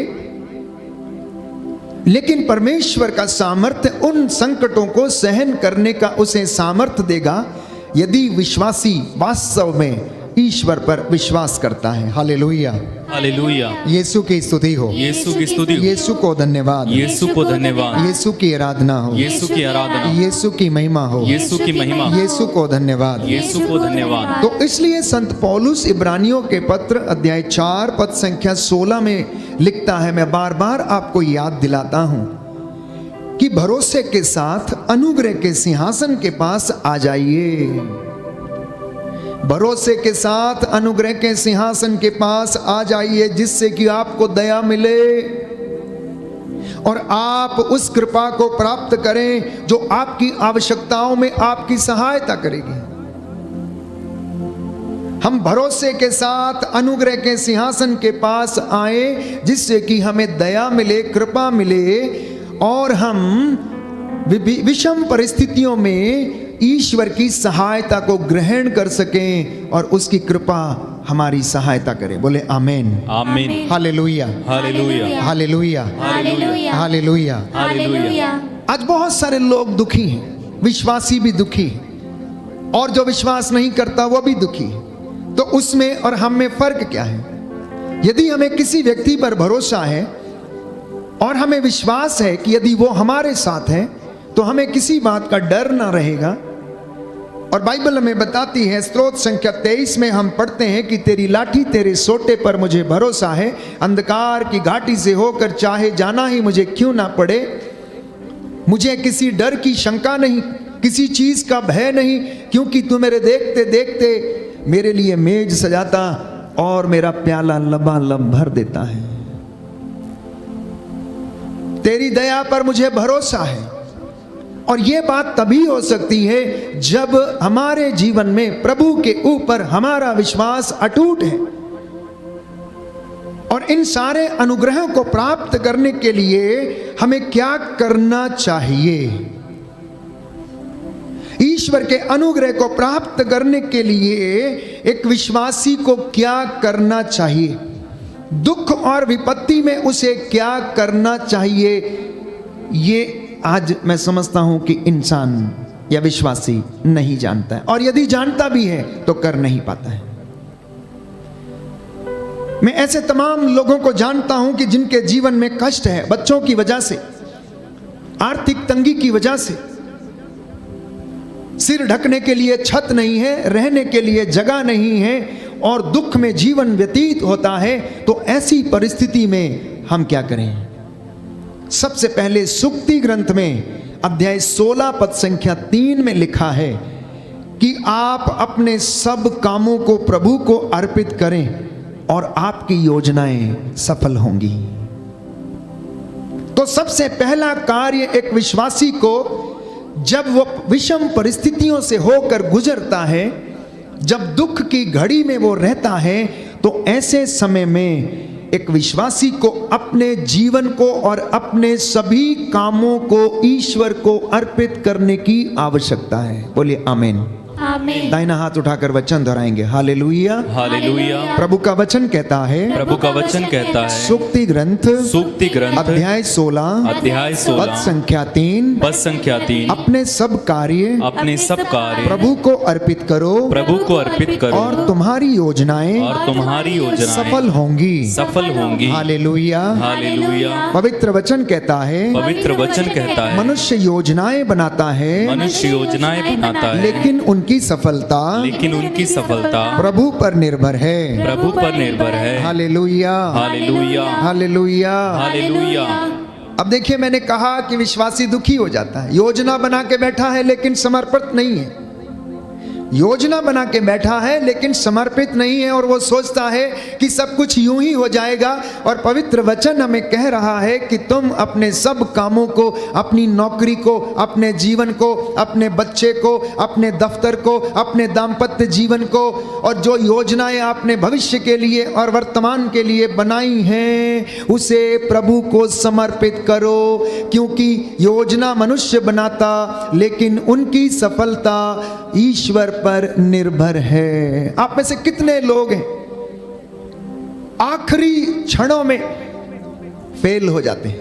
लेकिन परमेश्वर का सामर्थ्य उन संकटों को सहन करने का उसे सामर्थ्य देगा यदि विश्वासी वास्तव में ईश्वर पर विश्वास करता है। Hallelujah, hallelujah. यीशु की स्तुति हो, यीशु की स्तुति हो, यीशु को धन्यवाद, यीशु को धन्यवाद, यीशु की आराधना हो, यीशु की आराधना, यीशु की महिमा हो, यीशु की महिमा, यीशु को धन्यवाद। यीशु को धन्यवाद। तो इसलिए संत पौलुस इब्रानियों के पत्र अध्याय 4 पद संख्या 16 में लिखता है, मैं बार बार आपको याद दिलाता हूं कि भरोसे के साथ अनुग्रह के सिंहासन के पास आ जाइए। भरोसे के साथ अनुग्रह के सिंहासन के पास आ जाइए, जिससे कि आपको दया मिले और आप उस कृपा को प्राप्त करें जो आपकी आवश्यकताओं में आपकी सहायता करेगी। हम भरोसे के साथ अनुग्रह के सिंहासन के पास आए, जिससे कि हमें दया मिले, कृपा मिले और हम विषम परिस्थितियों में ईश्वर की सहायता को ग्रहण कर सकें और उसकी कृपा हमारी सहायता करे। बोले आमीन, आमीन, hallelujah, hallelujah, hallelujah, hallelujah, hallelujah. Hallelujah. आज बहुत सारे लोग दुखी हैं, विश्वासी भी दुखी है और जो विश्वास नहीं करता वो भी दुखी है। तो उसमें और हम में फर्क क्या है? यदि हमें किसी व्यक्ति पर भरोसा है और हमें विश्वास है कि यदि वो हमारे साथ है तो हमें किसी बात का डर ना रहेगा। और बाइबल हमें बताती है, स्तोत्र संख्या 23 में हम पढ़ते हैं कि तेरी लाठी तेरे सोटे पर मुझे भरोसा है, अंधकार की घाटी से होकर चाहे जाना ही मुझे क्यों ना पड़े। मुझे किसी डर की शंका नहीं, किसी चीज का भय नहीं, क्योंकि तू मेरे देखते देखते मेरे लिए मेज सजाता और मेरा प्याला लबालब भर देता है। तेरी दया पर मुझे भरोसा है। और यह बात तभी हो सकती है जब हमारे जीवन में प्रभु के ऊपर हमारा विश्वास अटूट है। और इन सारे अनुग्रहों को प्राप्त करने के लिए हमें क्या करना चाहिए? ईश्वर के अनुग्रह को प्राप्त करने के लिए एक विश्वासी को क्या करना चाहिए? दुख और विपत्ति में उसे क्या करना चाहिए? ये आज मैं समझता हूं कि इंसान या विश्वासी नहीं जानता है, और यदि जानता भी है तो कर नहीं पाता है। मैं ऐसे तमाम लोगों को जानता हूं कि जिनके जीवन में कष्ट है, बच्चों की वजह से, आर्थिक तंगी की वजह से, सिर ढकने के लिए छत नहीं है, रहने के लिए जगह नहीं है और दुख में जीवन व्यतीत होता है। तो ऐसी परिस्थिति में हम क्या करें? सबसे पहले सुक्ति ग्रंथ में अध्याय 16 पद संख्या 3 में लिखा है कि आप अपने सब कामों को प्रभु को अर्पित करें और आपकी योजनाएं सफल होंगी। तो सबसे पहला कार्य एक विश्वासी को, जब वो विषम परिस्थितियों से होकर गुजरता है, जब दुख की घड़ी में वो रहता है, तो ऐसे समय में एक विश्वासी को अपने जीवन को और अपने सभी कामों को ईश्वर को अर्पित करने की आवश्यकता है। बोलिए आमीन, आमीन। दाहिना हाथ उठाकर वचन दोहराएंगे, हालेलुया, हालेलुया। प्रभु का वचन कहता है, प्रभु का वचन कहता है, सूक्ति ग्रंथ सूक्ति ग्रंथ अध्याय 16 अध्याय पद 16 संख्या 3, पद संख्या 3, अपने सब कार्य अपने सब कार्य प्रभु को अर्पित करो प्रभु को अर्पित करो और तुम्हारी योजनाएं और तुम्हारी योजनाएं सफल होंगी। सफल होंगी। Hallelujah, hallelujah. पवित्र वचन कहता है, पवित्र वचन कहता है, मनुष्य योजनाएं बनाता है मनुष्य योजनाएं बनाता है, लेकिन उनकी सफलता प्रभु पर निर्भर है। प्रभु पर निर्भर है। Hallelujah, hallelujah, hallelujah. हालेलुया। अब देखिए, मैंने कहा कि विश्वासी दुखी हो जाता है, योजना बना के बैठा है लेकिन समर्पित नहीं है। योजना बना के बैठा है लेकिन समर्पित नहीं है और वो सोचता है कि सब कुछ यूं ही हो जाएगा। और पवित्र वचन हमें कह रहा है कि तुम अपने सब कामों को, अपनी नौकरी को, अपने जीवन को, अपने बच्चे को, अपने दफ्तर को, अपने दाम्पत्य जीवन को और जो योजनाएं आपने भविष्य के लिए और वर्तमान के लिए बनाई हैं उसे प्रभु को समर्पित करो, क्योंकि योजना मनुष्य बनाता लेकिन उनकी सफलता ईश्वर पर निर्भर है। आप में से कितने लोग हैं आखिरी क्षणों में फेल हो जाते हैं,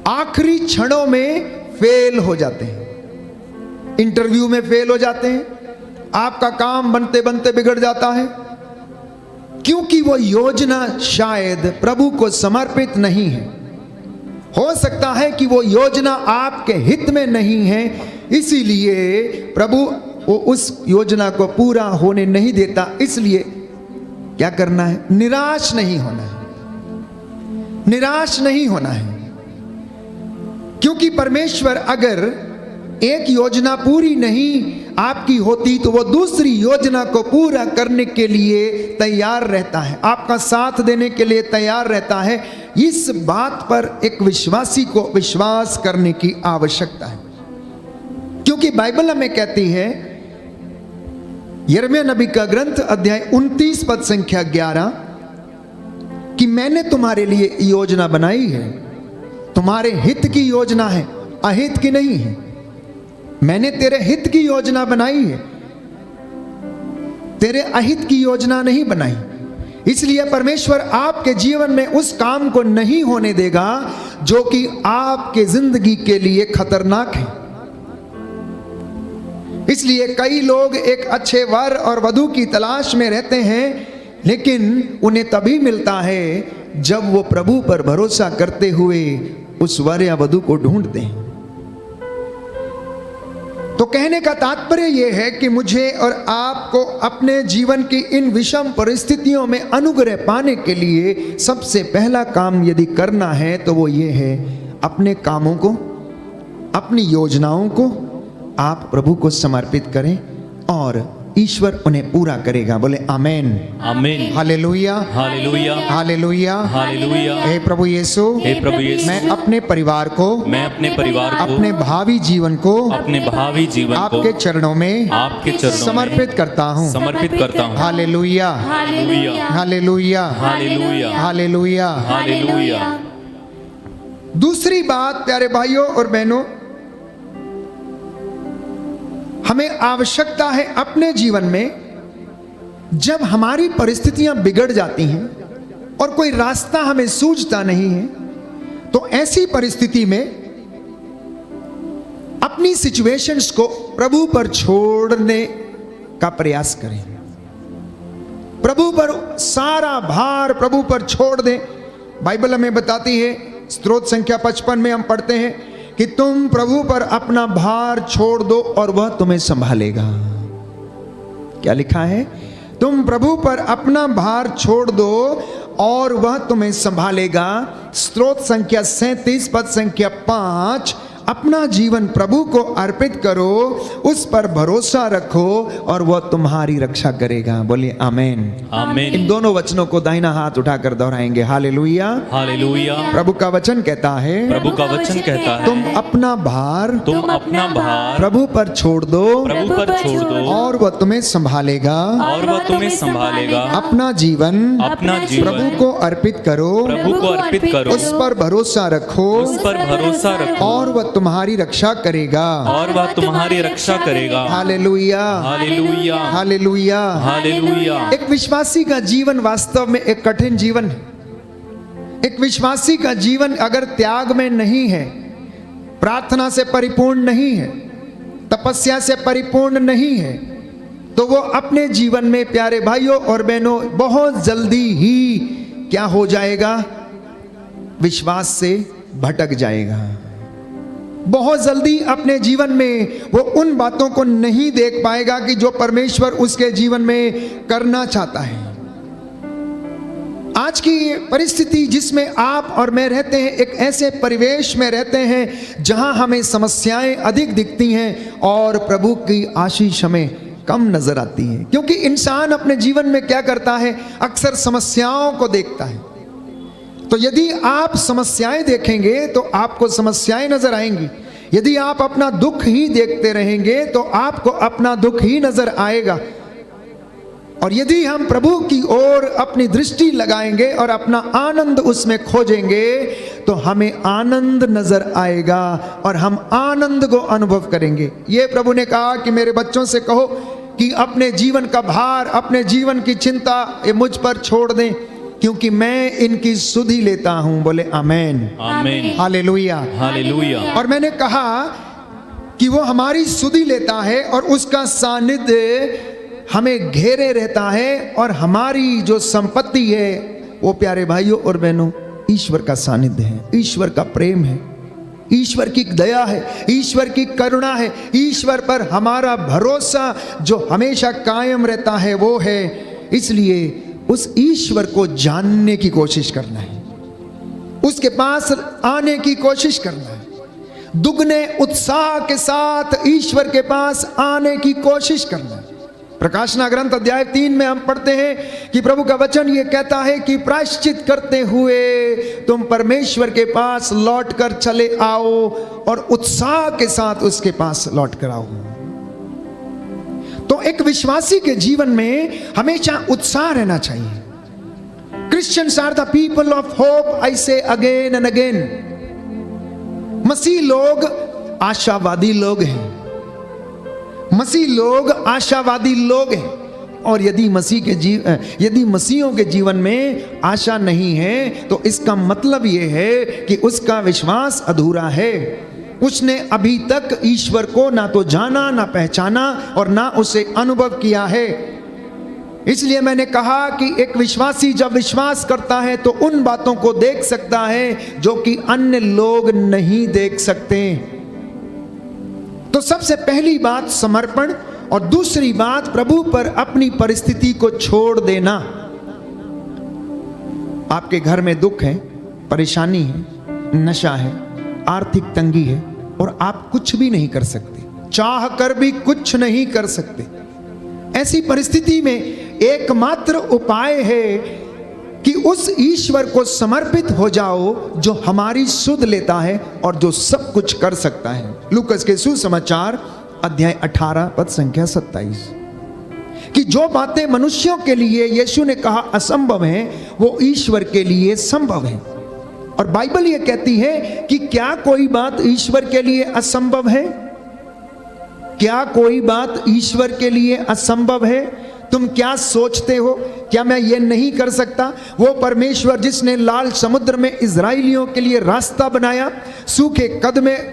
आखिरी क्षणों में फेल हो जाते हैं, इंटरव्यू में फेल हो जाते हैं, आपका काम बनते बनते बिगड़ जाता है, क्योंकि वो योजना शायद प्रभु को समर्पित नहीं है। हो सकता है कि वो योजना आपके हित में नहीं है, इसीलिए प्रभु वो उस योजना को पूरा होने नहीं देता। इसलिए क्या करना है? निराश नहीं होना है, निराश नहीं होना है, क्योंकि परमेश्वर अगर एक योजना पूरी नहीं आपकी होती तो वो दूसरी योजना को पूरा करने के लिए तैयार रहता है, आपका साथ देने के लिए तैयार रहता है। इस बात पर एक विश्वासी को विश्वास करने की आवश्यकता है, क्योंकि बाइबल हमें कहती है, यिर्मयाह नबी का ग्रंथ अध्याय 29 पद संख्या 11, कि मैंने तुम्हारे लिए योजना बनाई है, तुम्हारे हित की योजना है, अहित की नहीं है। मैंने तेरे हित की योजना बनाई है, तेरे अहित की योजना नहीं बनाई। इसलिए परमेश्वर आपके जीवन में उस काम को नहीं होने देगा जो कि आपके जिंदगी के लिए खतरनाक है। इसलिए कई लोग एक अच्छे वर और वधू की तलाश में रहते हैं, लेकिन उन्हें तभी मिलता है जब वो प्रभु पर भरोसा करते हुए उस वर या वधू को ढूंढते हैं। तो कहने का तात्पर्य यह है कि मुझे और आपको अपने जीवन की इन विषम परिस्थितियों में अनुग्रह पाने के लिए सबसे पहला काम यदि करना है तो वो ये है, अपने कामों को, अपनी योजनाओं को आप प्रभु को समर्पित करें और ईश्वर उन्हें पूरा करेगा। बोले आमेन, आमीन, हालेलुया, हालेलुया, हालेलुया, हालेलुया। हे प्रभु यीशु, हे प्रभु यीशु, मैं अपने परिवार को, मैं अपने परिवार को, अपने भावी जीवन को, अपने भावी जीवन को आपके चरणों में, आपके चरणों में समर्पित करता हूँ। समर्पित करता हूँ। Hallelujah, hallelujah, hallelujah, hallelujah, hallelujah. Hallelujah. दूसरी बात प्यारे भाइयों और बहनों, हमें आवश्यकता है अपने जीवन में जब हमारी परिस्थितियां बिगड़ जाती हैं और कोई रास्ता हमें सूझता नहीं है, तो ऐसी परिस्थिति में अपनी सिचुएशंस को प्रभु पर छोड़ने का प्रयास करें, प्रभु पर सारा भार प्रभु पर छोड़ दें। बाइबल हमें बताती है, स्तोत्र संख्या 55 में हम पढ़ते हैं कि तुम प्रभु पर अपना भार छोड़ दो और वह तुम्हें संभालेगा। क्या लिखा है? तुम प्रभु पर अपना भार छोड़ दो और वह तुम्हें संभालेगा। स्तोत्र संख्या 37 पद संख्या 5, अपना जीवन प्रभु को अर्पित करो, उस पर भरोसा रखो और वह तुम्हारी रक्षा करेगा। बोलिए आमेन, आमीन। इन दोनों वचनों को दाहिना हाथ उठाकर दोहराएंगे। Hallelujah, hallelujah. प्रभु का वचन कहता है, प्रभु का वचन कहता है, तुम अपना भार तुम अपना भार प्रभु पर छोड़ दो प्रभु पर छोड़ दो और वह तुम्हें संभालेगा। और वह तुम्हें संभालेगा। अपना जीवन अपना जीवन प्रभु को अर्पित करो, प्रभु को अर्पित करो, उस पर भरोसा रखो उस पर भरोसा रखो और वह तुम्हारी रक्षा करेगा। और वह तुम्हारी रक्षा करेगा। Hallelujah, hallelujah, hallelujah. हालेलुया। एक विश्वासी का जीवन वास्तव में एक कठिन जीवन है। एक विश्वासी का जीवन अगर त्याग में नहीं है, प्रार्थना से परिपूर्ण नहीं है, तपस्या से परिपूर्ण नहीं है, तो वो अपने जीवन में प्यारे भाइयों और बहनों बहुत जल्दी ही क्या हो जाएगा? विश्वास से भटक जाएगा। बहुत जल्दी अपने जीवन में वो उन बातों को नहीं देख पाएगा कि जो परमेश्वर उसके जीवन में करना चाहता है। आज की परिस्थिति जिसमें आप और मैं रहते हैं, एक ऐसे परिवेश में रहते हैं जहां हमें समस्याएं अधिक दिखती हैं और प्रभु की आशीष हमें कम नजर आती हैं, क्योंकि इंसान अपने जीवन में क्या करता है, अक्सर समस्याओं को देखता है। तो यदि आप समस्याएं देखेंगे तो आपको समस्याएं नजर आएंगी। यदि आप अपना दुख ही देखते रहेंगे तो आपको अपना दुख ही नजर आएगा। और यदि हम प्रभु की ओर अपनी दृष्टि लगाएंगे और अपना आनंद उसमें खोजेंगे तो हमें आनंद नजर आएगा और हम आनंद को अनुभव करेंगे। ये प्रभु ने कहा कि मेरे बच्चों से कहो कि अपने जीवन का भार, अपने जीवन की चिंता ये मुझ पर छोड़ दें, क्योंकि मैं इनकी सुधि लेता हूं। बोले आमेन, आमीन, हालेलुया, हालेलुया। और मैंने कहा कि वो हमारी सुधि लेता है और उसका सानिध्य हमें घेरे रहता है, और हमारी जो संपत्ति है वो प्यारे भाइयों और बहनों ईश्वर का सानिध्य है, ईश्वर का प्रेम है, ईश्वर की दया है, ईश्वर की करुणा है, ईश्वर पर हमारा भरोसा जो हमेशा कायम रहता है वो है। इसलिए उस ईश्वर को जानने की कोशिश करना है, उसके पास आने की कोशिश करना है, दुगने उत्साह के साथ ईश्वर के पास आने की कोशिश करना है। प्रकाशना ग्रंथ अध्याय 3 में हम पढ़ते हैं कि प्रभु का वचन ये कहता है कि प्रायश्चित करते हुए तुम परमेश्वर के पास लौट कर चले आओ और उत्साह के साथ उसके पास लौट कर आओ। तो एक विश्वासी के जीवन में हमेशा उत्साह रहना चाहिए। Christians are the people of hope, I say again and again. मसीह लोग आशावादी लोग हैं, मसीह लोग आशावादी लोग हैं। और यदि यदि मसीहों के जीवन में आशा नहीं है तो इसका मतलब यह है कि उसका विश्वास अधूरा है। उसने अभी तक ईश्वर को ना तो जाना, ना पहचाना और ना उसे अनुभव किया है। इसलिए मैंने कहा कि एक विश्वासी जब विश्वास करता है तो उन बातों को देख सकता है जो कि अन्य लोग नहीं देख सकते। तो सबसे पहली बात समर्पण, और दूसरी बात प्रभु पर अपनी परिस्थिति को छोड़ देना। आपके घर में दुख है, परेशानी है, नशा है, आर्थिक तंगी है और आप कुछ भी नहीं कर सकते, चाह कर भी कुछ नहीं कर सकते। ऐसी परिस्थिति में एकमात्र उपाय है कि उस ईश्वर को समर्पित हो जाओ जो हमारी सुध लेता है और जो सब कुछ कर सकता है। लूकस के सुसमाचार अध्याय 18 पद संख्या 27, कि जो बातें मनुष्यों के लिए यीशु ने कहा असंभव है वो ईश्वर के लिए संभव है। और बाइबल ये कहती है कि क्या कोई बात ईश्वर के लिए असंभव है? क्या कोई बात ईश्वर के लिए असंभव है? तुम क्या सोचते हो, क्या मैं ये नहीं कर सकता? वो परमेश्वर जिसने लाल समुद्र में इजराइलियों के लिए रास्ता बनाया, सूखे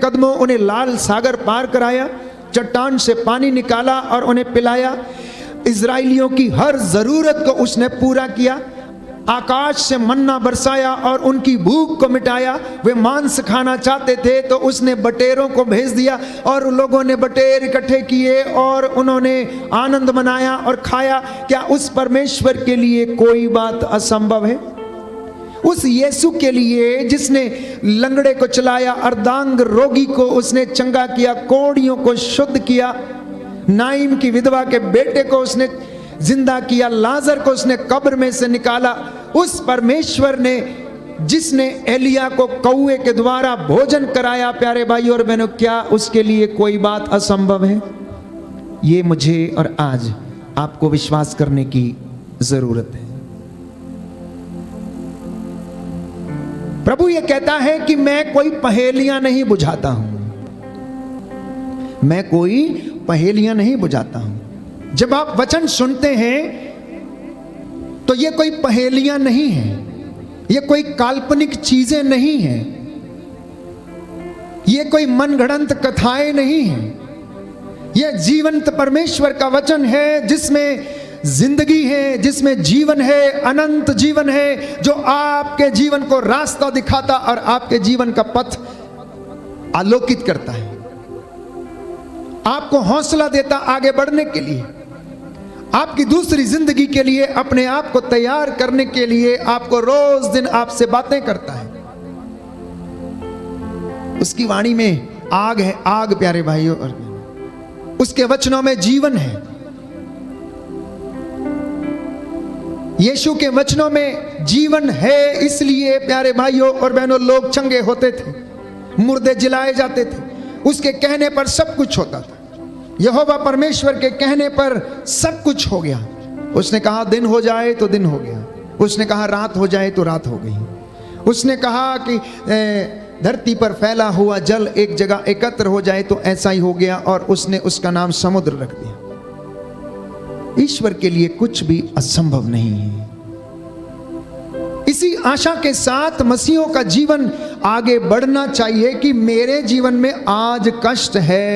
कदमों उन्हें लाल सागर पार कराया, चट्टान से पानी निकाला और उन्हें पिलाया, इजराइलियों की हर जरूरत को उसने पूरा किया, आकाश से मन्ना बरसाया और उनकी भूख को मिटाया। वे मांस खाना चाहते थे तो उसने बटेरों को भेज दिया और लोगों ने बटेर इकट्ठे किए और उन्होंने आनंद मनाया और खाया। क्या उस परमेश्वर के लिए कोई बात असंभव है? उस यीशु के लिए जिसने लंगड़े को चलाया, अर्धांग रोगी को उसने चंगा किया, कोढ़ियों को शुद्ध किया, नाइम की विधवा के बेटे को उसने जिंदा किया, लाजर को उसने कब्र में से निकाला, उस परमेश्वर ने जिसने एलिया को कौए के द्वारा भोजन कराया, प्यारे भाई और बहनों, क्या उसके लिए कोई बात असंभव है? ये मुझे और आज आपको विश्वास करने की जरूरत है। प्रभु ये कहता है कि मैं कोई पहेलियां नहीं बुझाता हूं, मैं कोई पहेलियां नहीं बुझाता हूं। जब आप वचन सुनते हैं तो ये कोई पहेलियां नहीं है, ये कोई काल्पनिक चीजें नहीं है, ये कोई मनगढ़ंत कथाएं नहीं है, ये जीवंत परमेश्वर का वचन है जिसमें जिंदगी है, जिसमें जीवन है, अनंत जीवन है, जो आपके जीवन को रास्ता दिखाता और आपके जीवन का पथ आलोकित करता है, आपको हौसला देता आगे बढ़ने के लिए, आपकी दूसरी जिंदगी के लिए, अपने आप को तैयार करने के लिए, आपको रोज दिन आपसे बातें करता है। उसकी वाणी में आग है, आग प्यारे भाइयों और उसके वचनों में जीवन है। यीशु के वचनों में जीवन है, इसलिए प्यारे भाइयों और बहनों लोग चंगे होते थे, मुर्दे जिलाए जाते थे। उसके कहने पर सब कुछ होता था। यहोवा परमेश्वर के कहने पर सब कुछ हो गया। उसने कहा दिन हो जाए तो दिन हो गया, उसने कहा रात हो जाए तो रात हो गई, उसने कहा कि धरती पर फैला हुआ जल एक जगह एकत्र हो जाए तो ऐसा ही हो गया, और उसने उसका नाम समुद्र रख दिया। ईश्वर के लिए कुछ भी असंभव नहीं है। इसी आशा के साथ मसीहों का जीवन आगे बढ़ना चाहिए कि मेरे जीवन में आज कष्ट है,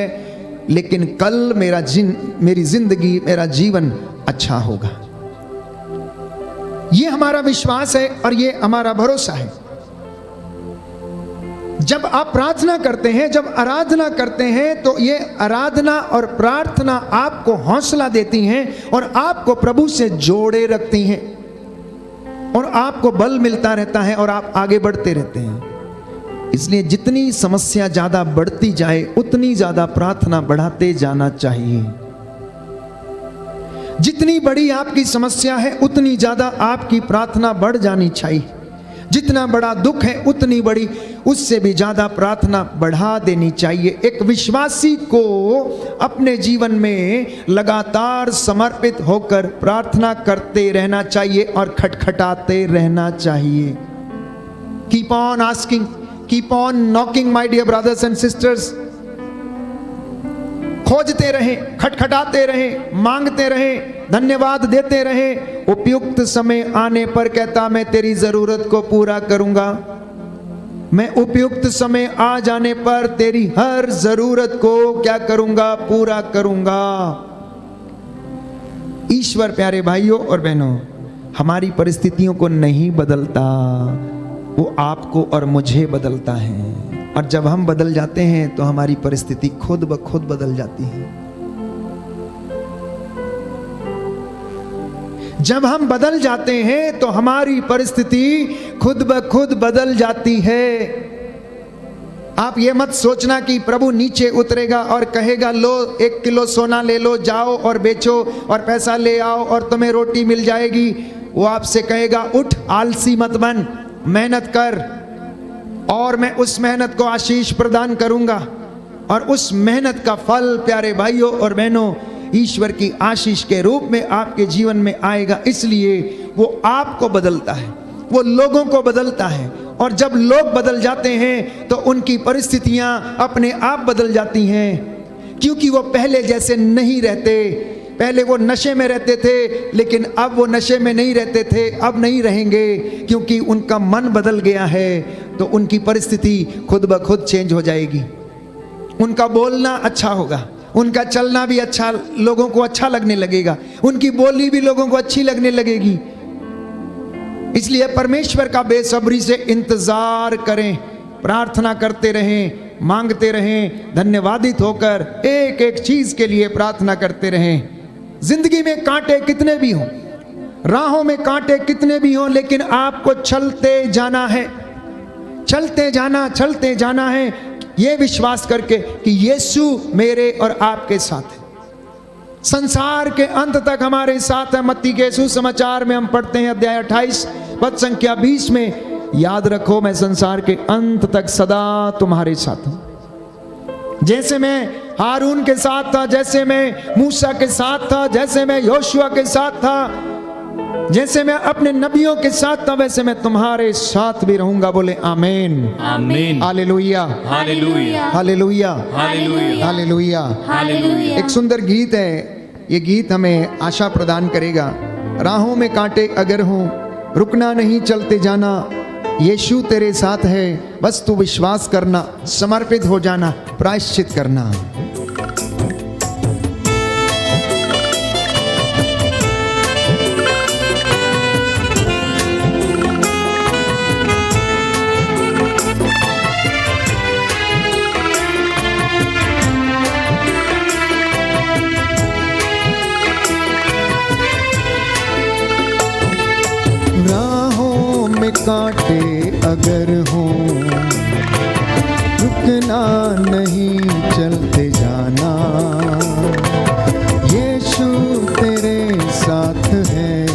लेकिन कल मेरी जिंदगी, मेरा जीवन अच्छा होगा। यह हमारा विश्वास है और यह हमारा भरोसा है। जब आप प्रार्थना करते हैं, जब आराधना करते हैं, तो ये आराधना और प्रार्थना आपको हौसला देती हैं और आपको प्रभु से जोड़े रखती हैं, और आपको बल मिलता रहता है और आप आगे बढ़ते रहते हैं। इसलिए जितनी समस्या ज्यादा बढ़ती जाए, उतनी ज्यादा प्रार्थना बढ़ाते जाना चाहिए। जितनी बड़ी आपकी समस्या है, उतनी ज्यादा आपकी प्रार्थना बढ़ जानी चाहिए। जितना बड़ा दुख है, उतनी बड़ी, उससे भी ज्यादा प्रार्थना बढ़ा देनी चाहिए। एक विश्वासी को अपने जीवन में लगातार समर्पित होकर प्रार्थना करते रहना चाहिए और खटखटाते रहना चाहिए। Keep on asking, keep on knocking my dear brothers and sisters. खोजते रहें, खटखटाते रहें, मांगते रहें, धन्यवाद देते रहें। उपयुक्त समय आने पर कहता मैं तेरी जरूरत को पूरा करूंगा। मैं उपयुक्त समय आ जाने पर तेरी हर जरूरत को क्या करूंगा? पूरा करूंगा। ईश्वर प्यारे भाइयों और बहनों हमारी परिस्थितियों को नहीं बदलता, वो आपको और मुझे बदलता है। और जब हम बदल जाते हैं तो हमारी परिस्थिति खुद ब खुद बदल जाती है। जब हम बदल जाते हैं तो हमारी परिस्थिति खुद ब खुद बदल जाती है। आप ये मत सोचना कि प्रभु नीचे उतरेगा और कहेगा लो 1 किलो सोना ले लो, जाओ और बेचो और पैसा ले आओ और तुम्हें रोटी मिल जाएगी। वो आपसे कहेगा उठ, आलसी मत बन, मेहनत कर और मैं उस मेहनत को आशीष प्रदान करूंगा। और उस मेहनत का फल प्यारे भाइयों और बहनों ईश्वर की आशीष के रूप में आपके जीवन में आएगा। इसलिए वो आपको बदलता है, वो लोगों को बदलता है। और जब लोग बदल जाते हैं तो उनकी परिस्थितियां अपने आप बदल जाती हैं, क्योंकि वो पहले जैसे नहीं रहते। पहले वो नशे में रहते थे, लेकिन अब वो नशे में नहीं रहते थे, अब नहीं रहेंगे, क्योंकि उनका मन बदल गया है। तो उनकी परिस्थिति खुद ब खुद चेंज हो जाएगी। उनका बोलना अच्छा होगा, उनका चलना भी अच्छा, लोगों को अच्छा लगने लगेगा, उनकी बोली भी लोगों को अच्छी लगने लगेगी। इसलिए परमेश्वर का बेसब्री से इंतजार करें, प्रार्थना करते रहें, मांगते रहें, धन्यवादित होकर एक एक चीज के लिए प्रार्थना करते रहें। जिंदगी में कांटे कितने भी हों, राहों में कांटे कितने भी हों, लेकिन आपको चलते जाना है, चलते जाना है, ये विश्वास करके कि यीशु मेरे और आपके साथ है, संसार के अंत तक हमारे साथ है। मत्ती के सुसमाचार में हम पढ़ते हैं अध्याय 28 पद संख्या 20 में, याद रखो मैं संसार के अंत तक सदा तुम्हारे साथ हूं। जैसे मैं हारून के साथ था, जैसे मैं मूसा के साथ था, जैसे मैं योशुआ के साथ था, जैसे मैं अपने नबियों के साथ था, वैसे मैं तुम्हारे साथ भी रहूंगा। बोले आमीन, आमीन, hallelujah, hallelujah, hallelujah, hallelujah, hallelujah. Hallelujah. एक सुंदर गीत है, ये गीत हमें आशा प्रदान करेगा। राहों में कांटे अगर हों, रुकना नहीं, चलते जाना, यीशु तेरे साथ है, बस तू विश्वास करना, समर्पित हो जाना, प्रायश्चित करना। राहों में कांटे अगर हों, रुकना नहीं, चलते जाना, यीशु तेरे साथ है,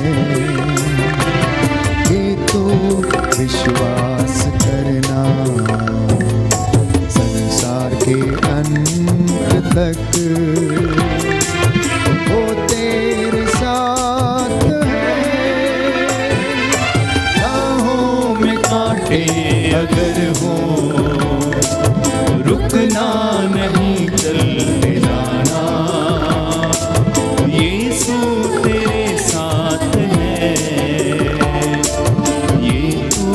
हो, रुकना नहीं चलते जाना, यीशु तेरे साथ है, ये तू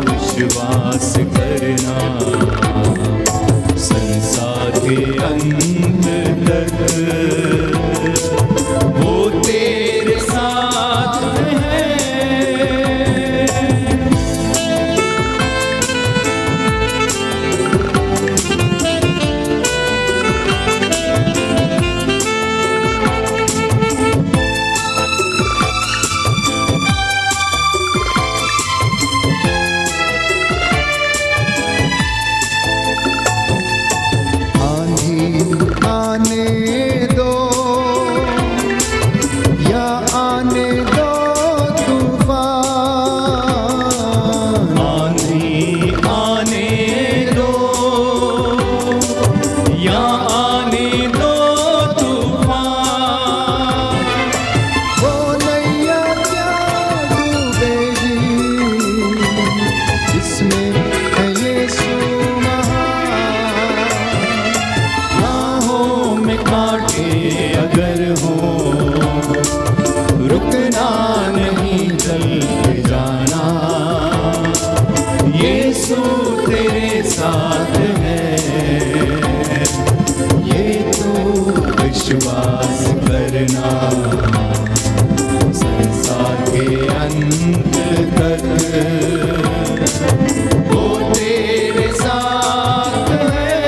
विश्वास करना, संसार के अंत तक वो तेरे साथ है। आने दो या आने दो तूफान, आंधी आने दो या आने दो तूफान, वो नैया क्या डूबेगी जिसमें है यीशु महान। राहों में कांटे अगर हो, रुकना नहीं चलते जाना, यीशु तेरे साथ है, ये तो विश्वास करना, संसार के अंत तक वो तेरे साथ है।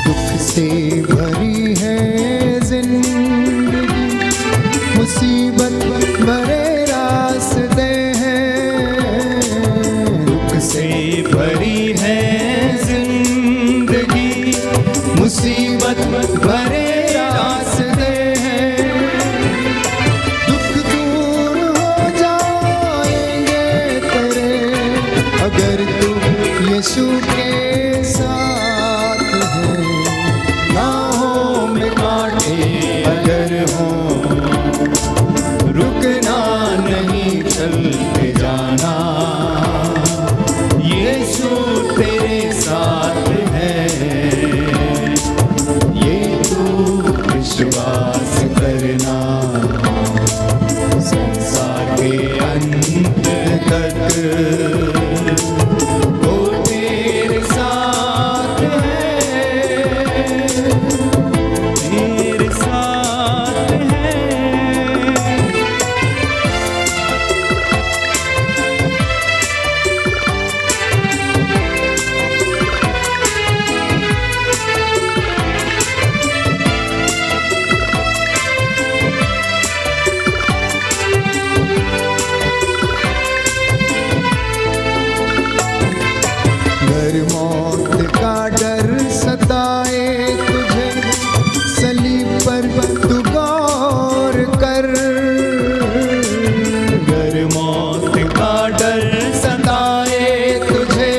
दुख से भरी है जिंदगी, मुसीबत भरे रास्ते हैं, दुख से भरी है जिंदगी, मुसीबत भरे रास्ते हैं, दुख दूर हो जाएंगे तेरे अगर तू यीशु के साथ है। राहों में कांटे अगर हो, रुकना नहीं चलते जाना, यीशु तेरे साथ है, ये तू विश्वास करना, संसार के अंत तक वो तेरे साथ है, तेरे साथ है। घर मौत का डर सताए तुझे, सलीब पर तू गौर कर, घर मौत का डर सताए तुझे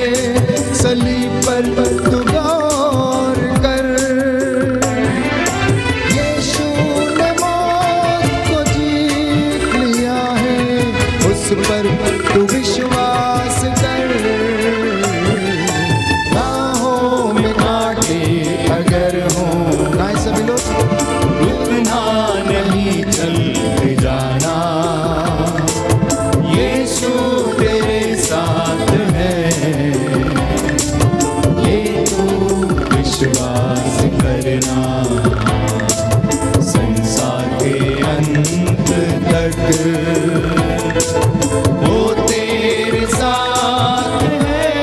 सलीब पर तू गौर कर। यीशु ने मौत को जीत लिया है, उस पर तू विश्वास कर। राहों में कांटे अगर हो, ना सभी लोग रुकना नहीं चलते जाना, यीशु तेरे साथ है, ये तू विश्वास करना, संसार के अंत तक वो तेरे साथ है।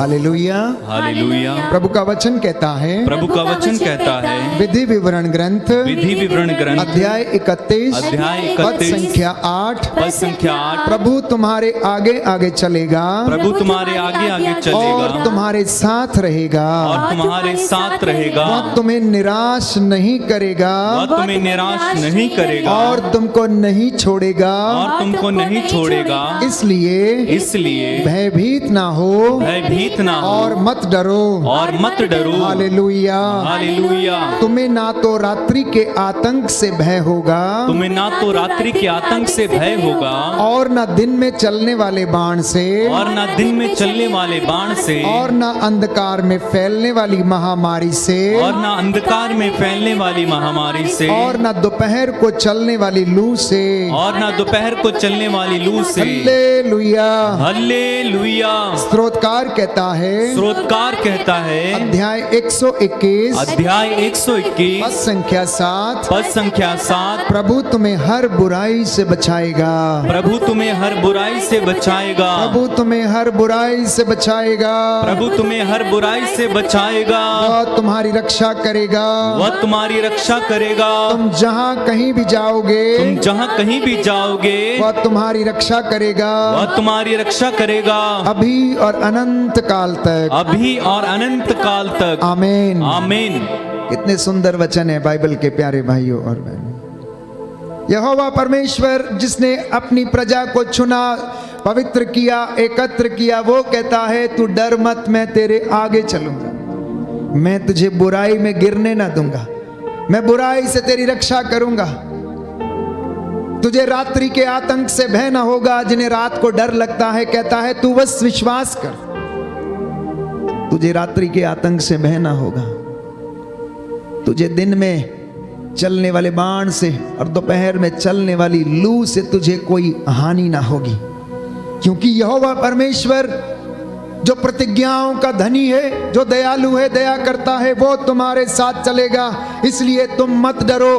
हालेलुया। हालेलुया। प्रभु का वचन कहता है, प्रभु का वचन कहता है, विधि विवरण ग्रंथ विधि विवरण ग्रंथ अध्याय 31 अध्याय पद 31 संख्या 8, पद संख्या 8। प्रभु तुम्हारे आगे आगे चलेगा प्रभु तुम्हारे आगे आगे और चलेगा तुम्हारे साथ रहेगा, और तुम्हारे साथ रहेगा, वह तुम्हें निराश नहीं करेगा वह तुम्हें निराश नहीं करेगा और तुमको नहीं छोड़ेगा। और तुमको नहीं छोड़ेगा। इसलिए भयभीत ना हो भयभीत ना हो और मत डरो। और मत डरो। हालेलुया। हालेलुया। तुम्हें ना तो रात्रि के आतंक से भय होगा, तुम्हें ना तो रात्रि के आतंक से भय होगा, और ना दिन में चलने वाले बाण से, और ना दिन में चलने वाले बाण से, और ना अंधकार में फैलने वाली महामारी से, और ना अंधकार में फैलने वाली महामारी से, और ना दोपहर को चलने वाली लू से। और ना दोपहर को चलने वाली लू से। हालेलुया। हालेलुया। स्त्रोतकार कहता है, स्रोतकार कहता है, अध्याय 121 अध्याय 121 पद संख्या 7, पद संख्या 7। प्रभु तुम्हें हर बुराई से बचाएगा। प्रभु तुम्हें हर बुराई से बचाएगा। प्रभु तुम्हें हर बुराई से बचाएगा। प्रभु तुम्हें हर बुराई से बचाएगा। वह तुम्हारी रक्षा करेगा। वह तुम्हारी रक्षा करेगा। तुम जहाँ कहीं भी जाओगे, तुम जहाँ कहीं भी जाओगे, वह तुम्हारी रक्षा करेगा। वह तुम्हारी रक्षा करेगा। अभी और अनंत काल तक। अभी और अनंत काल तक। आमीन। आमीन। कितने सुंदर वचन है बाइबल के प्यारे भाइयों और बहनों। यहोवा परमेश्वर जिसने अपनी प्रजा को चुना, पवित्र किया, एकत्र किया, वो कहता है तू डर मत, मैं तेरे आगे चलूंगा, मैं तुझे बुराई में गिरने ना दूंगा, मैं बुराई से तेरी रक्षा करूंगा। तुझे रात्रि के आतंक से भय ना होगा। जिन्हें रात को डर लगता है, कहता है तू बस विश्वास कर, तुझे रात्रि के आतंक से भय ना होगा। तुझे दिन में चलने वाले बाण से और दोपहर में चलने वाली लू से तुझे कोई हानि ना होगी, क्योंकि यहोवा परमेश्वर जो प्रतिज्ञाओं का धनी है, जो दयालु है, दया करता है, वो तुम्हारे साथ चलेगा। इसलिए तुम मत डरो।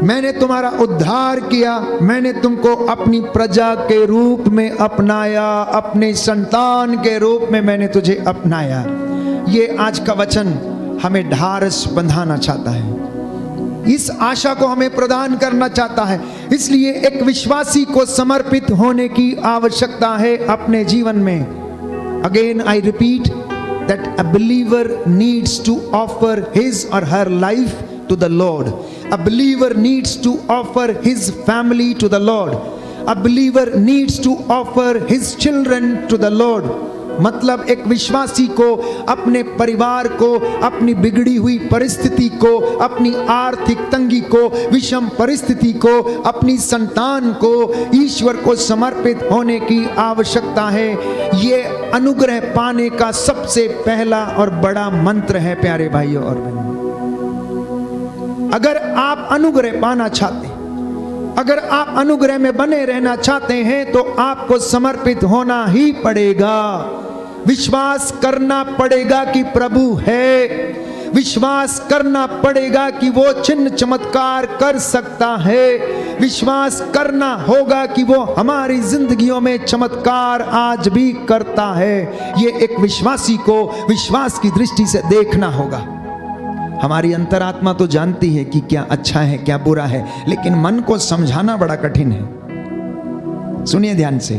मैंने तुम्हारा उद्धार किया, मैंने तुमको अपनी प्रजा के रूप में अपनाया, अपने संतान के रूप में मैंने तुझे अपनाया। ये आज का वचन हमें ढारस बंधाना चाहता है, इस आशा को हमें प्रदान करना चाहता है। इसलिए एक विश्वासी को समर्पित होने की आवश्यकता है अपने जीवन में। Again I repeat that a believer needs to offer his or her life to the Lord. A believer needs to offer his family to the Lord. A believer needs to offer his children to the Lord. मतलब एक विश्वासी को अपने परिवार को, अपनी बिगड़ी हुई परिस्थिति को, अपनी आर्थिक तंगी को, विषम परिस्थिति को, अपनी संतान को ईश्वर को समर्पित होने की आवश्यकता है। ये अनुग्रह पाने का सबसे पहला और बड़ा मंत्र है प्यारे भाइयों और बहनों। अगर आप अनुग्रह पाना चाहते, अगर आप अनुग्रह में बने रहना चाहते हैं, तो आपको समर्पित होना ही पड़ेगा। विश्वास करना पड़ेगा कि प्रभु है, विश्वास करना पड़ेगा कि वो चिन्ह चमत्कार कर सकता है, विश्वास करना होगा कि वो हमारी जिंदगियों में चमत्कार आज भी करता है। ये एक विश्वासी को विश्वास की दृष्टि से देखना होगा। हमारी अंतरात्मा तो जानती है कि क्या अच्छा है क्या बुरा है, लेकिन मन को समझाना बड़ा कठिन है। सुनिए ध्यान से,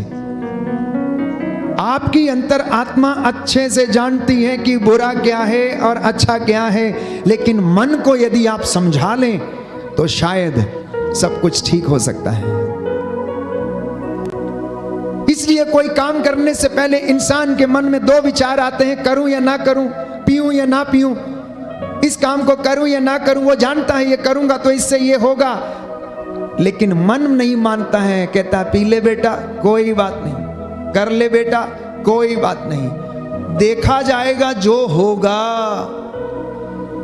आपकी अंतरात्मा अच्छे से जानती है कि बुरा क्या है और अच्छा क्या है, लेकिन मन को यदि आप समझा लें तो शायद सब कुछ ठीक हो सकता है। इसलिए कोई काम करने से पहले इंसान के मन में दो विचार आते हैं, करूं या ना करूं, पीऊं या ना पीऊं, इस काम को करूं या ना करूं। वो जानता है ये करूंगा तो इससे ये होगा, लेकिन मन नहीं मानता है, कहता पी ले बेटा कोई बात नहीं, कर ले बेटा कोई बात नहीं, देखा जाएगा जो होगा।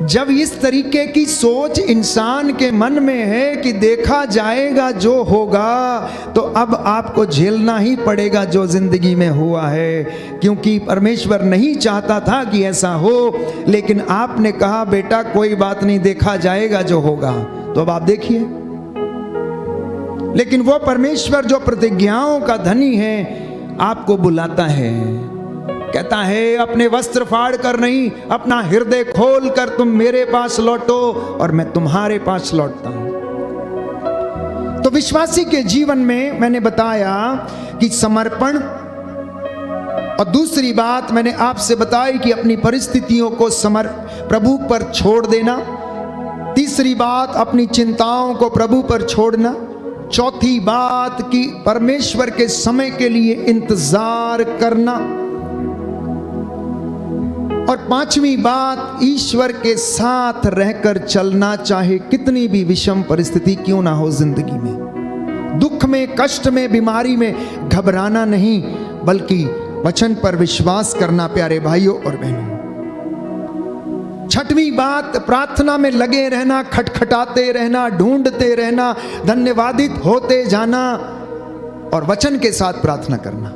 जब इस तरीके की सोच इंसान के मन में है कि देखा जाएगा जो होगा, तो अब आपको झेलना ही पड़ेगा जो जिंदगी में हुआ है, क्योंकि परमेश्वर नहीं चाहता था कि ऐसा हो, लेकिन आपने कहा बेटा कोई बात नहीं, देखा जाएगा जो होगा। तो अब आप देखिए, लेकिन वो परमेश्वर जो प्रतिज्ञाओं का धनी है आपको बुलाता है, कहता है अपने वस्त्र फाड़ कर नहीं, अपना हृदय खोल कर तुम मेरे पास लौटो और मैं तुम्हारे पास लौटता हूं। तो विश्वासी के जीवन में मैंने बताया कि समर्पण, और दूसरी बात मैंने आपसे बताई कि अपनी परिस्थितियों को प्रभु पर छोड़ देना। तीसरी बात अपनी चिंताओं को प्रभु पर छोड़ना। चौथी बात कि परमेश्वर के समय के लिए इंतजार करना। और पांचवी बात ईश्वर के साथ रहकर चलना, चाहे कितनी भी विषम परिस्थिति क्यों ना हो जिंदगी में। दुख में, कष्ट में, बीमारी में घबराना नहीं, बल्कि वचन पर विश्वास करना प्यारे भाइयों और बहनों। छठवीं बात प्रार्थना में लगे रहना, खटखटाते रहना, ढूंढते रहना, धन्यवादित होते जाना और वचन के साथ प्रार्थना करना।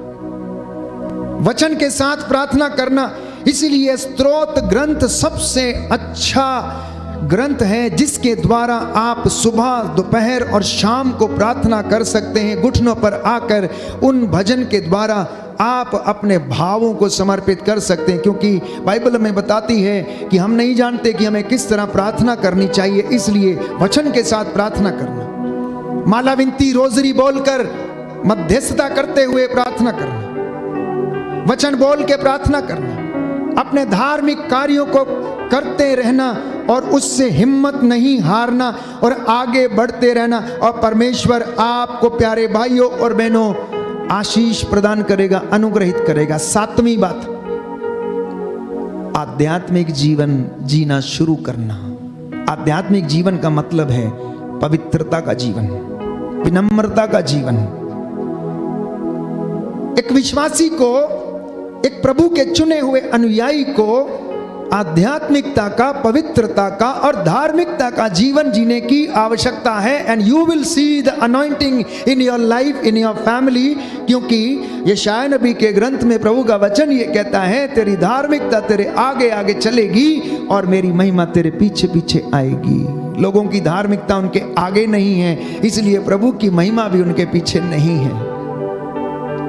वचन के साथ प्रार्थना करना। इसीलिए स्तोत्र ग्रंथ सबसे अच्छा ग्रंथ है जिसके द्वारा आप सुबह, दोपहर और शाम को प्रार्थना कर सकते हैं। घुटनों पर आकर उन भजन के द्वारा आप अपने भावों को समर्पित कर सकते हैं, क्योंकि बाइबल में बताती है कि हम नहीं जानते कि हमें किस तरह प्रार्थना करनी चाहिए। इसलिए वचन के साथ प्रार्थना करना, माला विनती रोजरी बोलकर मध्यस्थता करते हुए प्रार्थना करना, वचन बोल के प्रार्थना करना, अपने धार्मिक कार्यों को करते रहना और उससे हिम्मत नहीं हारना और आगे बढ़ते रहना। और परमेश्वर आपको प्यारे भाइयों और बहनों आशीष प्रदान करेगा, अनुग्रहित करेगा। सातवीं बात, आध्यात्मिक जीवन जीना शुरू करना। आध्यात्मिक जीवन का मतलब है पवित्रता का जीवन, विनम्रता का जीवन। एक विश्वासी को, एक प्रभु के चुने हुए अनुयायी को आध्यात्मिकता का, पवित्रता का और धार्मिकता का जीवन जीने की आवश्यकता है। And you will see the anointing in your life, in your family. क्योंकि यशायाह नबी के ग्रंथ में प्रभु का वचन ये कहता है, तेरी धार्मिकता तेरे आगे आगे चलेगी और मेरी महिमा तेरे पीछे पीछे आएगी। लोगों की धार्मिकता उनके आगे नहीं है, इसलिए प्रभु की महिमा भी उनके पीछे नहीं है।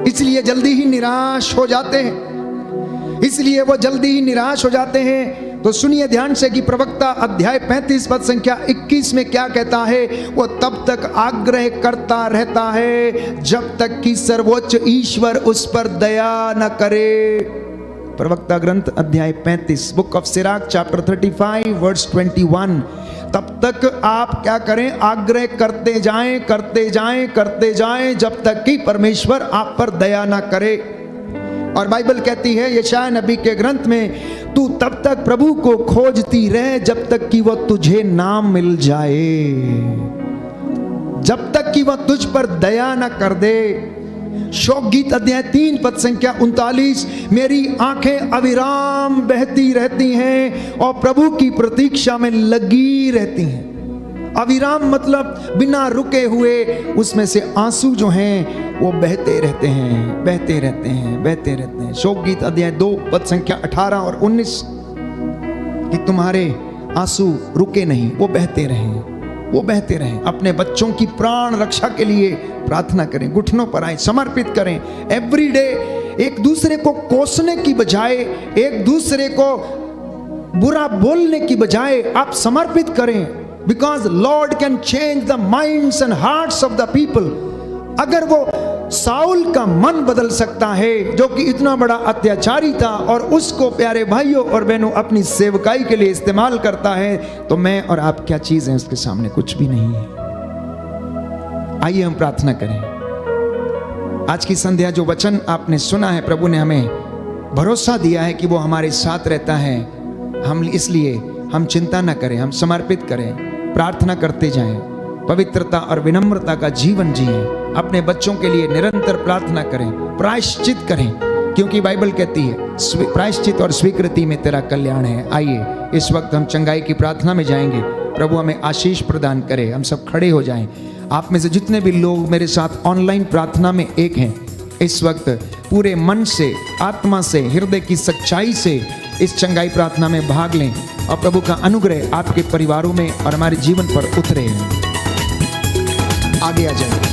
इसलिए जल्दी ही निराश हो जाते हैं, इसलिए वो जल्दी ही निराश हो जाते हैं। तो सुनिए ध्यान से कि प्रवक्ता अध्याय 35 पद संख्या 21 में क्या कहता है। वो तब तक आग्रह करता रहता है जब तक कि सर्वोच्च ईश्वर उस पर दया न करे। प्रवक्ता ग्रंथ अध्याय 35, book of Sirach chapter 35 verse 21। तब तक आप क्या करें, आग्रह करते जाएं, करते जाएं, करते जाएं, जब तक कि परमेश्वर आप पर दया ना करे। और बाइबल कहती है यशायाह नबी के ग्रंथ में, तू तब तक प्रभु को खोजती रह जब तक कि वह तुझे ना मिल जाए, जब तक कि वह तुझ पर दया ना कर दे। शोक गीत अध्याय 3 पद संख्या 39, मेरी आंखें अविराम बहती रहती हैं और प्रभु की प्रतीक्षा में लगी रहती हैं। अविराम मतलब बिना रुके हुए, उसमें से आंसू जो हैं वो बहते रहते हैं, बहते रहते हैं, बहते रहते हैं। शोक गीत अध्याय 2 पद संख्या 18 और 19 कि तुम्हारे आंसू रुके नहीं, वो बहते रहें, वो बहते रहें। अपने बच्चों की प्राण रक्षा के लिए प्रार्थना करें, घुटनों पर आए, समर्पित करें एवरी डे। एक दूसरे को कोसने की बजाय, एक दूसरे को बुरा बोलने की बजाय आप समर्पित करें। Because Lord can change the minds and hearts of the people. अगर वो साउल का मन बदल सकता है जो कि इतना बड़ा अत्याचारी था और उसको प्यारे भाइयों और बहनों अपनी सेवकाई के लिए इस्तेमाल करता है, तो मैं और आप क्या चीज हैं उसके सामने, कुछ भी नहीं है। आइए हम प्रार्थना करें। आज की संध्या जो वचन आपने सुना है, प्रभु ने हमें भरोसा दिया है कि वो हमारे साथ रहता है। हम इसलिए हम चिंता न करें, हम समर्पित करें, प्रार्थना करते जाएं, पवित्रता और विनम्रता का जीवन जिएं, अपने बच्चों के लिए निरंतर प्रार्थना करें, प्रायश्चित करें, क्योंकि बाइबल कहती है प्रायश्चित और स्वीकृति में तेरा कल्याण है। आइए इस वक्त हम चंगाई की प्रार्थना में जाएंगे। प्रभु हमें आशीष प्रदान करे। हम सब खड़े हो जाएं। आप में से जितने भी लोग मेरे साथ ऑनलाइन प्रार्थना में एक हैं, इस वक्त पूरे मन से, आत्मा से, हृदय की सच्चाई से इस चंगाई प्रार्थना में भाग लें और प्रभु का अनुग्रह आपके परिवारों में और हमारे जीवन पर उतरे। आगे आ जाए।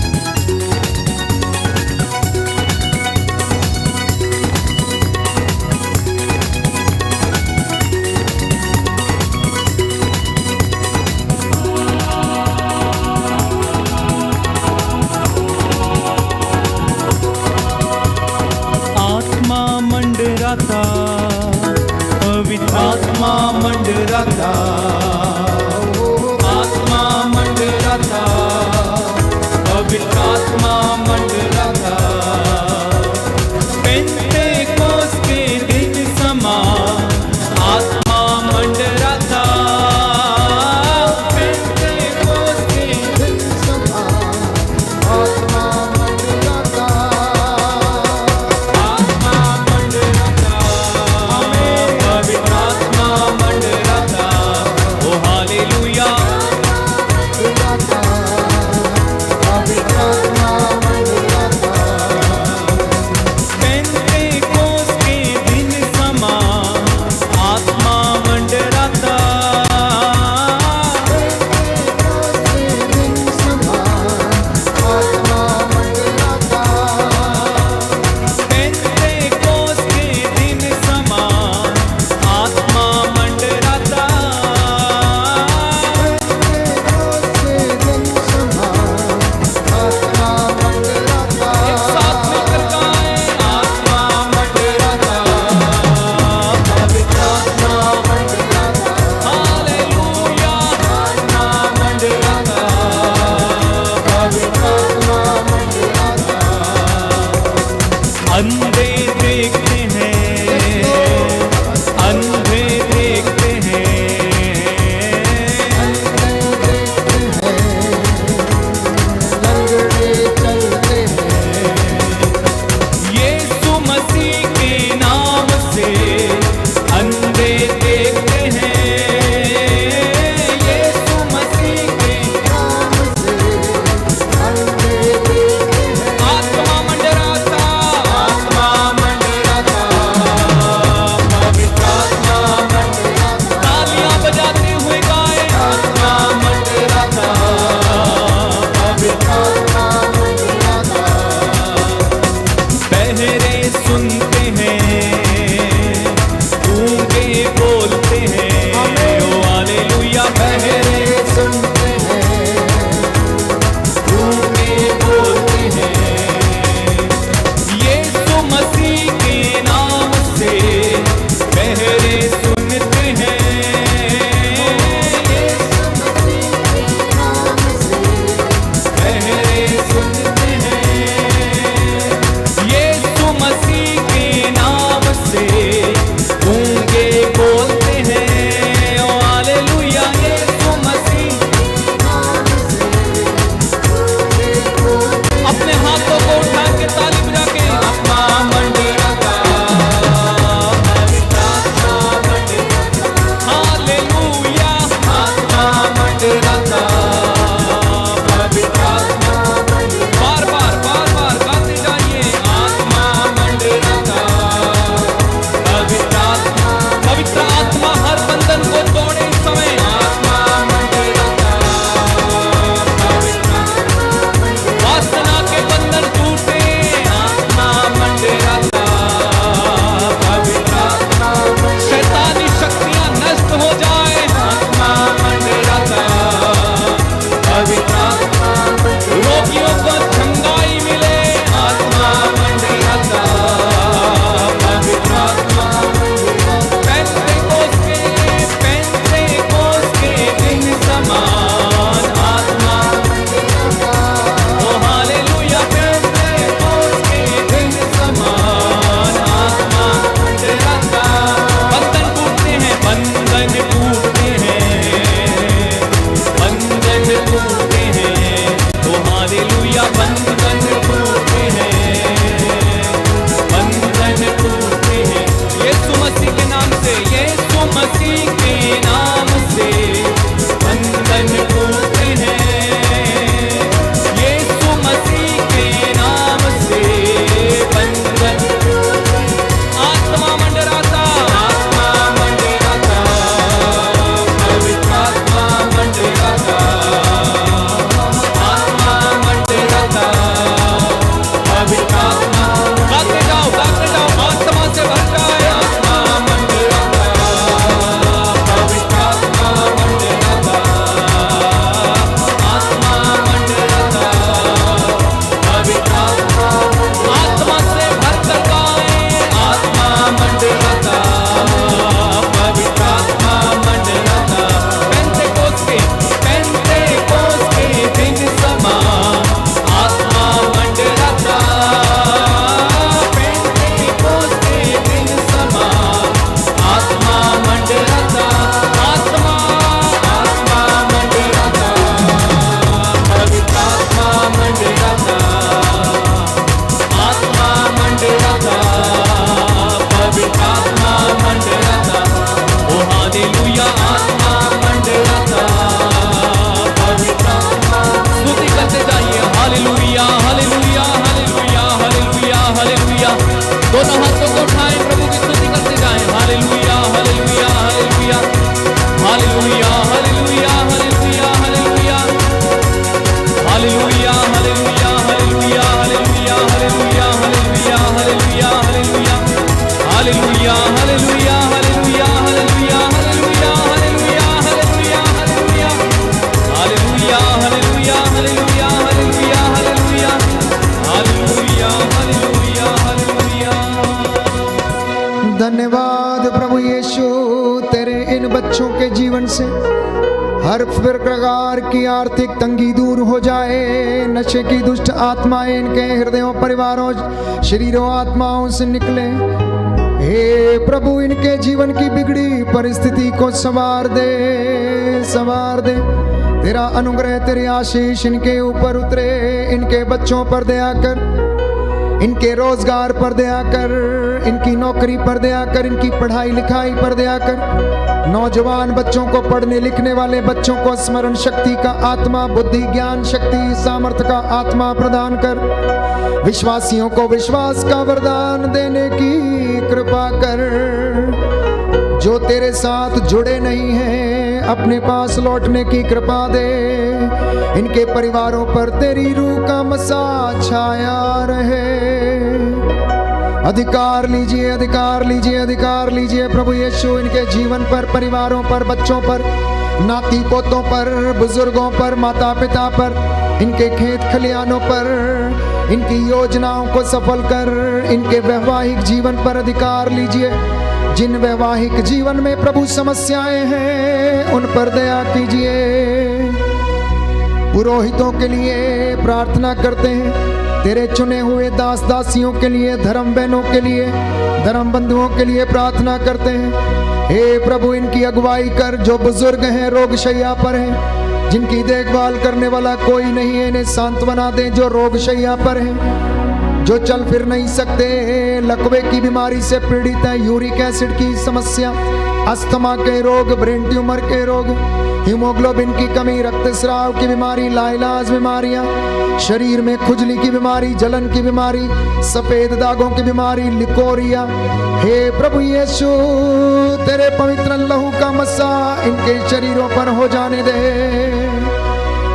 हर प्रकार की आर्थिक तंगी दूर हो जाए। नशे की दुष्ट आत्माएं इनके हृदयों, परिवारों, शरीरों, आत्माओं से निकले। हे प्रभु, इनके जीवन की बिगड़ी परिस्थिति को संवार दे, संवार दे। तेरा अनुग्रह, तेरी आशीष इनके ऊपर उतरे। इनके बच्चों पर दया कर, इनके रोजगार पर दया कर, इनकी नौकरी पर दया कर, इनकी पढ़ाई लिखाई पर दया कर। नौजवान बच्चों को, पढ़ने लिखने वाले बच्चों को स्मरण शक्ति का आत्मा, बुद्धि, ज्ञान शक्ति, सामर्थ्य का आत्मा प्रदान कर। विश्वासियों को विश्वास का वरदान देने की कृपा कर। जो तेरे साथ जुड़े नहीं हैं, अपने पास लौटने की कृपा दे। इनके परिवारों पर तेरी रूह का मसा छाया रहे। अधिकार लीजिए, अधिकार लीजिए, अधिकार लीजिए प्रभु यीशु, इनके जीवन पर, परिवारों पर, बच्चों पर, नाती पोतों पर, बुजुर्गों पर, माता पिता पर, इनके खेत खलियानों पर, इनकी योजनाओं को सफल कर। इनके वैवाहिक जीवन पर अधिकार लीजिए। जिन वैवाहिक जीवन में प्रभु समस्याएं हैं, उन पर दया कीजिए। पुरोहितों के लिए प्रार्थना करते हैं, तेरे चुने हुए दास दासियों के लिए, धर्म बहनों के लिए, धर्म बंधुओं के लिए प्रार्थना करते हैं। हे प्रभु, इनकी अगुवाई कर। जो बुजुर्ग हैं, रोगशैया पर हैं, जिनकी देखभाल करने वाला कोई नहीं है, इन्हें सांत्वना दें। जो रोगशैया पर हैं, जो चल फिर नहीं सकते, लकवे की बीमारी से पीड़ित है, यूरिक एसिड की समस्या, अस्थमा के रोग, ब्रेन ट्यूमर के रोग, हीमोग्लोबिन की कमी, रक्तस्राव की बीमारी, लाइलाज बीमारियां, शरीर में खुजली की बीमारी, जलन की बीमारी, सफेद दागों की बीमारी, लिकोरिया। हे प्रभु यीशु, तेरे पवित्र लहू का मसा इनके शरीरों पर हो जाने दे।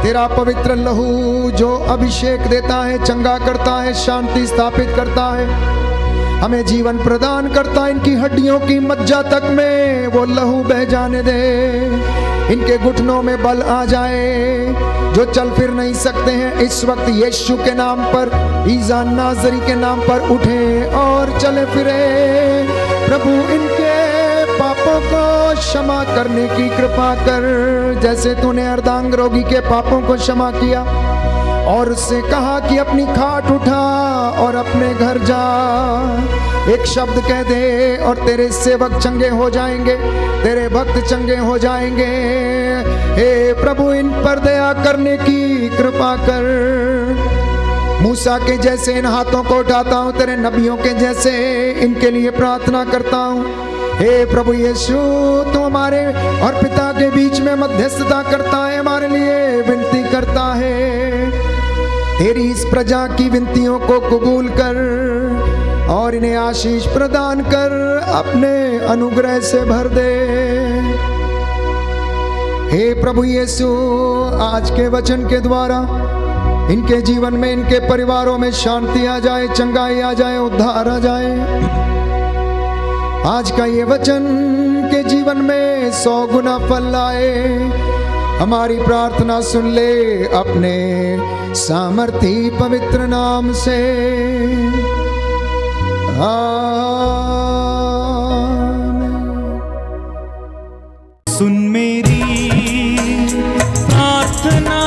तेरा पवित्र लहू जो अभिषेक देता है, चंगा करता है, शांति स्थापित करता है, हमें जीवन प्रदान करता है। इनकी हड्डियों की मज्जा तक में वो लहू बह जाने दे। इनके घुटनों में बल आ जाए। जो चल फिर नहीं सकते हैं, इस वक्त यीशु के नाम पर, ईसा नाजरी के नाम पर उठे और चले फिरे। प्रभु, इनके पापों को क्षमा करने की कृपा कर। जैसे तूने अर्धांग रोगी के पापों को क्षमा किया और उससे कहा कि अपनी खाट उठा और अपने घर जा। एक शब्द कह दे और तेरे सेवक चंगे हो जाएंगे, तेरे भक्त चंगे हो जाएंगे। हे प्रभु, इन पर दया करने की कृपा कर। मूसा के जैसे इन हाथों को उठाता हूँ, तेरे नबियों के जैसे इनके लिए प्रार्थना करता हूँ। हे प्रभु यीशु, तू हमारे और पिता के बीच में मध्यस्थता करता है, हमारे लिए विनती करता है। तेरी इस प्रजा की विनतियों को कबूल कर और इन्हें आशीष प्रदान कर, अपने अनुग्रह से भर दे। हे प्रभु यीशु, आज के वचन के द्वारा इनके जीवन में, इनके परिवारों में शांति आ जाए, चंगाई आ जाए, उद्धार आ जाए। आज का ये वचन के जीवन में 100 गुना फल लाए। हमारी प्रार्थना सुन ले अपने सामर्थी पवित्र नाम से। सुन मेरी प्रार्थना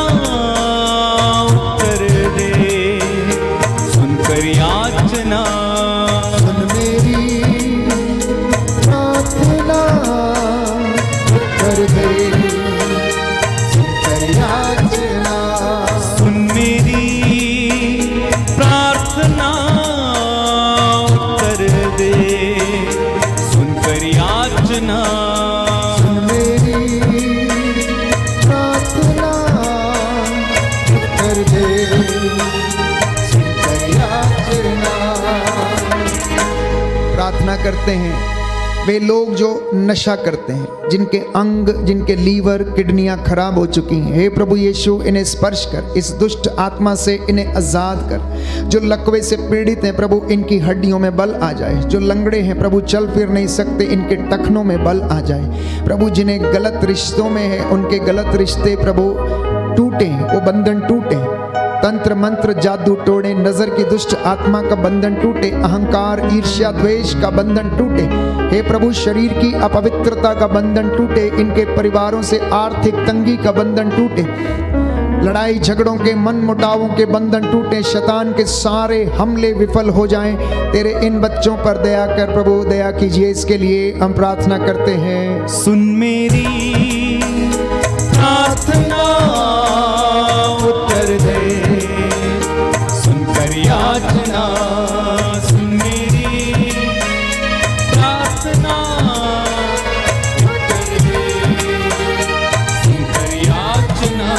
उत्तर दे, सुनकर याचना। सुन मेरी प्रार्थना उत्तर दे, सुनकर याचना। सुन मेरी प्रार्थना उत्तर दे, सुनकर याचना। प्रार्थना करते हैं वे लोग जो नशा करते हैं, जिनके अंग, जिनके लीवर, किडनियां खराब हो चुकी हैं। हे प्रभु यीशु, इन्हें स्पर्श कर, इस दुष्ट आत्मा से इन्हें आजाद कर। जो लकवे से पीड़ित हैं प्रभु, इनकी हड्डियों में बल आ जाए। जो लंगड़े हैं प्रभु, चल फिर नहीं सकते, इनके टखनों में बल आ जाए। प्रभु, जिन्हें गलत रिश्तों में है, उनके गलत रिश्ते प्रभु टूटे, वो बंधन टूटे। तंत्र मंत्र जादू टोड़े, नजर की दुष्ट आत्मा का बंधन टूटे, अहंकार ईर्ष्या द्वेष का बंधन टूटे। हे प्रभु, शरीर की अपवित्रता का बंधन टूटे, इनके परिवारों से आर्थिक तंगी का बंधन टूटे, लड़ाई झगड़ों के मन मुटावों के बंधन टूटे, शैतान के सारे हमले विफल हो जाएं। तेरे इन बच्चों पर दया कर प्रभु, दया कीजिए। इसके लिए हम प्रार्थना करते हैं। सुन मेरी प्रार्थना, उत्तर दे, सुनकर याचना। सुन मेरी प्रार्थना, उत्तर दे, सुनकर याचना।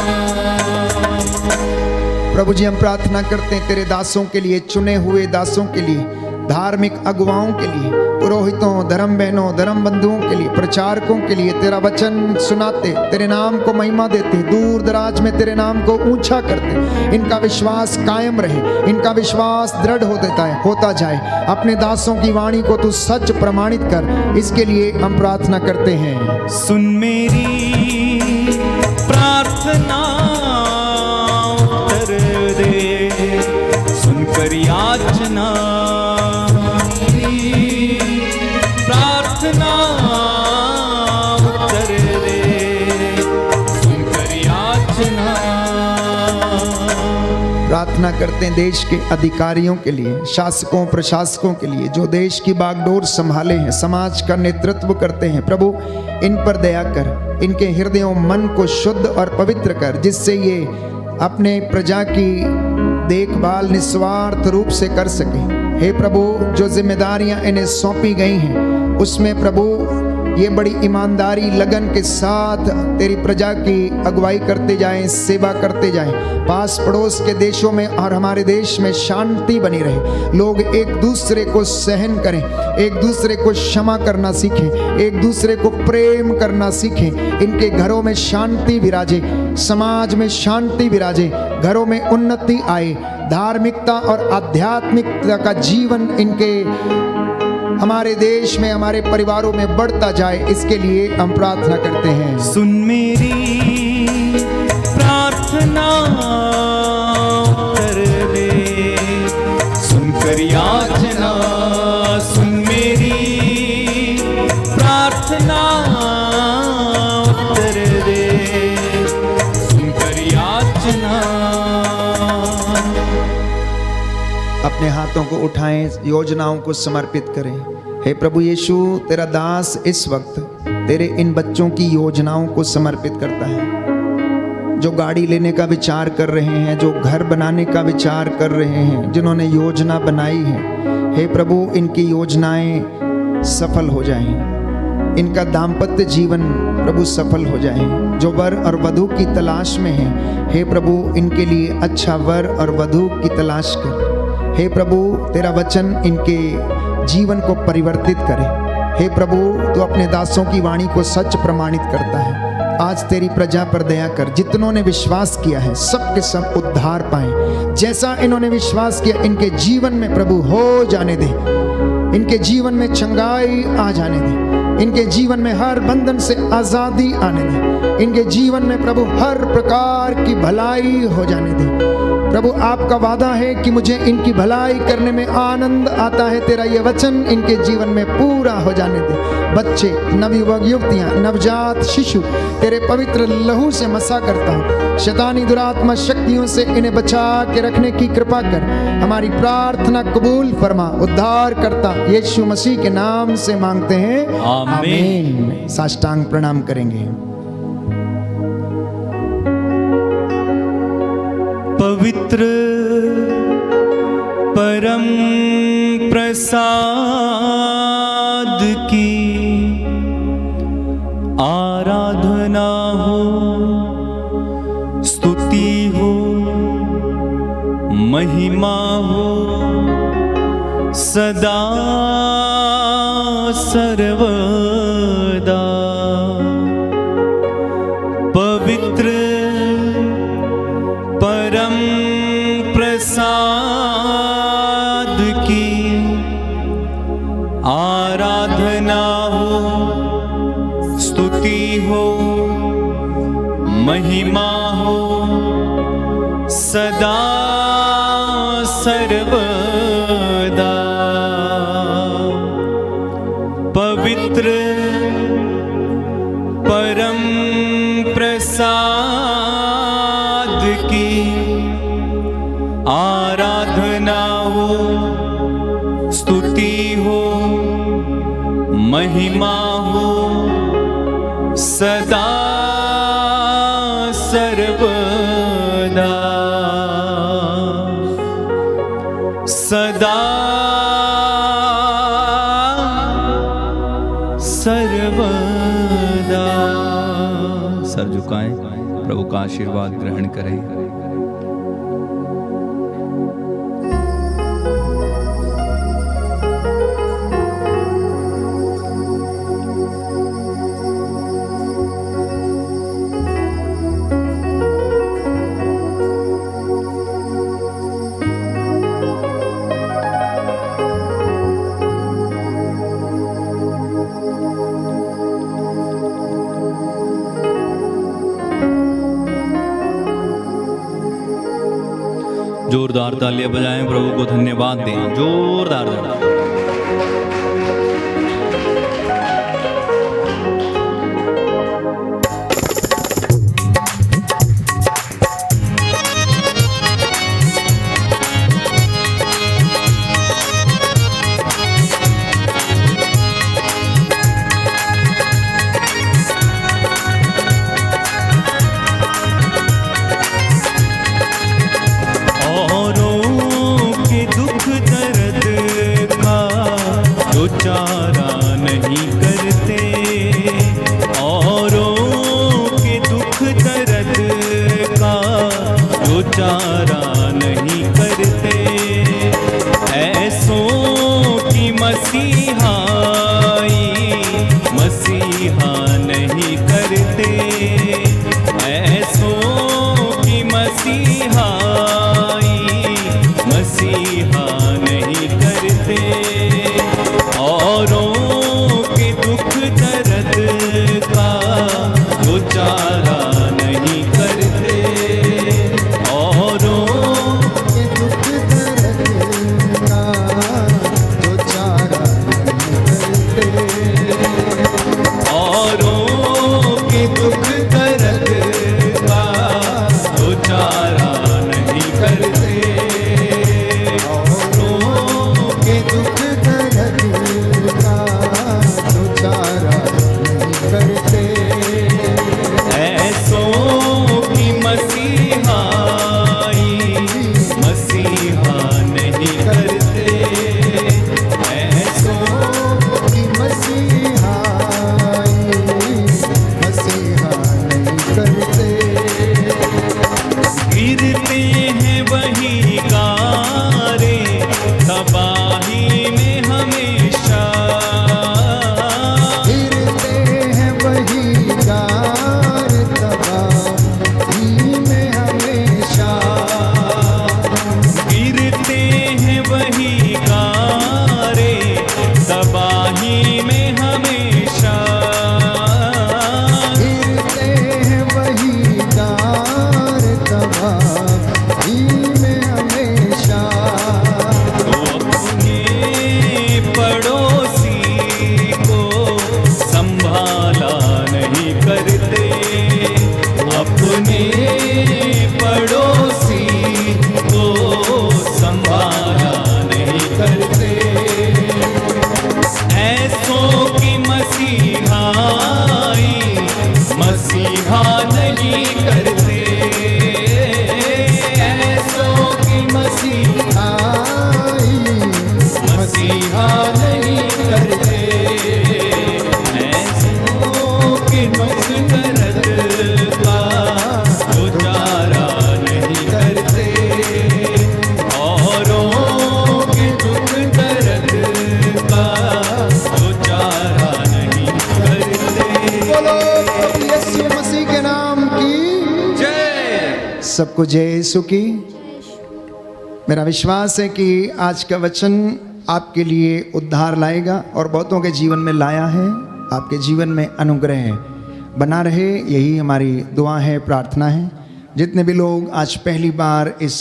प्रभु जी, हम प्रार्थना करते हैं तेरे दासों के लिए, चुने हुए दासों के लिए, धार्मिक अगुवाओं के लिए, पुरोहितों, धर्म बहनों, धर्म बंधुओं के लिए, प्रचारकों के लिए, तेरा वचन सुनाते, तेरे नाम को महिमा देते, दूर दराज में तेरे नाम को ऊंचा करते, इनका विश्वास कायम रहे, इनका विश्वास दृढ़ होता जाए। अपने दासों की वाणी को तू सच प्रमाणित कर, इसके लिए हम प्रार्थना करते हैं। सुन मेरी प्रार्थना, उत्तर दे, सुनकर याचना। प्रार्थना, उत्तर दे, सुनकर याचना। प्रार्थना करते हैं देश के अधिकारियों के लिए, शासकों प्रशासकों के लिए, जो देश की बागडोर संभाले हैं, समाज का नेतृत्व करते हैं। प्रभु, इन पर दया कर, इनके हृदयों मन को शुद्ध और पवित्र कर, जिससे ये अपने प्रजा की देखभाल निस्वार्थ रूप से कर सके। हे प्रभु, जो जिम्मेदारियां इन्हें सौंपी गई हैं, उसमें प्रभु ये बड़ी ईमानदारी लगन के साथ तेरी प्रजा की अगुवाई करते जाएं, सेवा करते जाएं। पास पड़ोस के देशों में और हमारे देश में शांति बनी रहे, लोग एक दूसरे को सहन करें, एक दूसरे को क्षमा करना सीखें, एक दूसरे को प्रेम करना सीखें। इनके घरों में शांति विराजे, समाज में शांति विराजे, घरों में उन्नति आए, धार्मिकता और आध्यात्मिकता का जीवन इनके हमारे देश में, हमारे परिवारों में बढ़ता जाए। इसके लिए हम प्रार्थना करते हैं। सुन मेरी प्रार्थना, उत्तर दे, सुनकर याचना। सुन मेरी प्रार्थना, उत्तर दे, सुनकर याचना। अपने हाथों को उठाएं, योजनाओं को समर्पित करें। हे प्रभु यीशु, तेरा दास इस वक्त तेरे इन बच्चों की योजनाओं को समर्पित करता है, जो गाड़ी लेने का विचार कर रहे हैं, जो घर बनाने का विचार कर रहे हैं, जिन्होंने योजना बनाई है। हे प्रभु, इनकी योजनाएं सफल हो जाएं, इनका दाम्पत्य जीवन प्रभु सफल हो जाए। जो वर और वधू की तलाश में हैं, हे प्रभु, इनके लिए अच्छा वर और वधू की तलाश कर। हे प्रभु, तेरा वचन इनके जीवन को परिवर्तित करे। हे प्रभु, तू अपने दासों की वाणी को सच प्रमाणित करता है। आज तेरी प्रजा पर दया कर, जितनों ने विश्वास किया है सब के सब उद्धार पाएं। जैसा इन्होंने विश्वास किया, इनके जीवन में प्रभु हो जाने दे, इनके जीवन में चंगाई आ जाने दे, इनके जीवन में हर बंधन से आजादी आने दे, इनके जीवन में प्रभु हर प्रकार की भलाई हो जाने दे। प्रभु, आपका वादा है कि मुझे इनकी भलाई करने में आनंद आता है। तेरा ये वचन इनके जीवन में पूरा हो जाने दे। बच्चे, नवयुवक युवतियां, नवजात शिशु तेरे पवित्र लहू से मसा करता हूँ। शैतानी दुरात्मा शक्तियों से इन्हें बचा के रखने की कृपा कर। हमारी प्रार्थना कबूल फरमा। उद्धार करता यीशु मसीह के नाम से मांगते हैं, आमीन। साष्टांग प्रणाम करेंगे। पवित्र परम प्रसाद की आराधना हो, स्तुति हो, महिमा हो, सदा सर्वदा। पवित्र परम प्रसाद की आराधना हो, स्तुति हो, महिमा हो, सदा सर्वदा पवित्र परम प्रसाद की आराधना हो, स्तुति हो, महिमा हो सदा सर्वदा सदा सर्वदा। सर झुकाएं, प्रभु का आशीर्वाद ग्रहण करें। जोरदार तालियां बजाएं, प्रभु को धन्यवाद दें, जोरदार तालियां। चारा नहीं करते, औरों के दुख दर्द का जो चारा नहीं करते, ऐसों की मसीहाई मसीहा नहीं करते, ऐसों की मसीहाई मसीहा नहीं करते, औरों के दुख दर्द का जो चारा नहीं करते, औरों के दुख दर्द का जो चारा नहीं करते, औरों के दुख दर्द का जो चारा नहीं करते, औरों के दुख दर्द का जो चारा नहीं करते, ऐसों की मसीहाई मसीहा नहीं करते, ऐसों की मसीहाई मसीहा नहीं करते, गिरते हैं वही गारे तबाही में हमेशा, गिरते हैं वही गार तबाही में हमेशा, गिरते हैं वही गारे तबाही में हमेशा, गिरते हैं वही गार तबाही में हमेशा, तो अपने पड़ोसी को संभाला नहीं करते, अपने पड़ोसी को संभाला नहीं करते, ऐसों की मसीहाई मसीहा नहीं करते, ऐसों की मसीहाई मसीहा नहीं करते, ऐसों के दुख दर्द का जो चारा नहीं करते, औरों के दुख दर्द का जो चारा नहीं करते। बोलो प्रभु यीशु मसीह के नाम की जय। सबको जय यीशु की। मेरा विश्वास है कि आज का वचन आपके लिए उद्धार लाएगा और बहुतों के जीवन में लाया है, आपके जीवन में अनुग्रह बना रहे, यही हमारी दुआ है, प्रार्थना है। जितने भी लोग आज पहली बार इस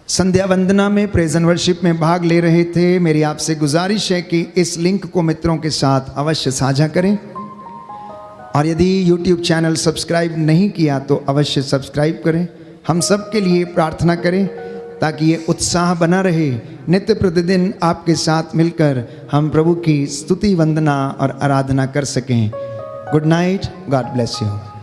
संध्या वंदना में प्रेज एंड वर्शिप में भाग ले रहे थे, मेरी आपसे गुजारिश है कि इस लिंक को मित्रों के साथ अवश्य साझा करें। और यदि YouTube चैनल सब्सक्राइब नहीं किया तो अवश्य सब्सक्राइब करें। हम सब के लिए प्रार्थना करें ताकि ये उत्साह बना रहे, नित्य प्रतिदिन आपके साथ मिलकर हम प्रभु की स्तुति वंदना और आराधना कर सकें। Good night, God bless you.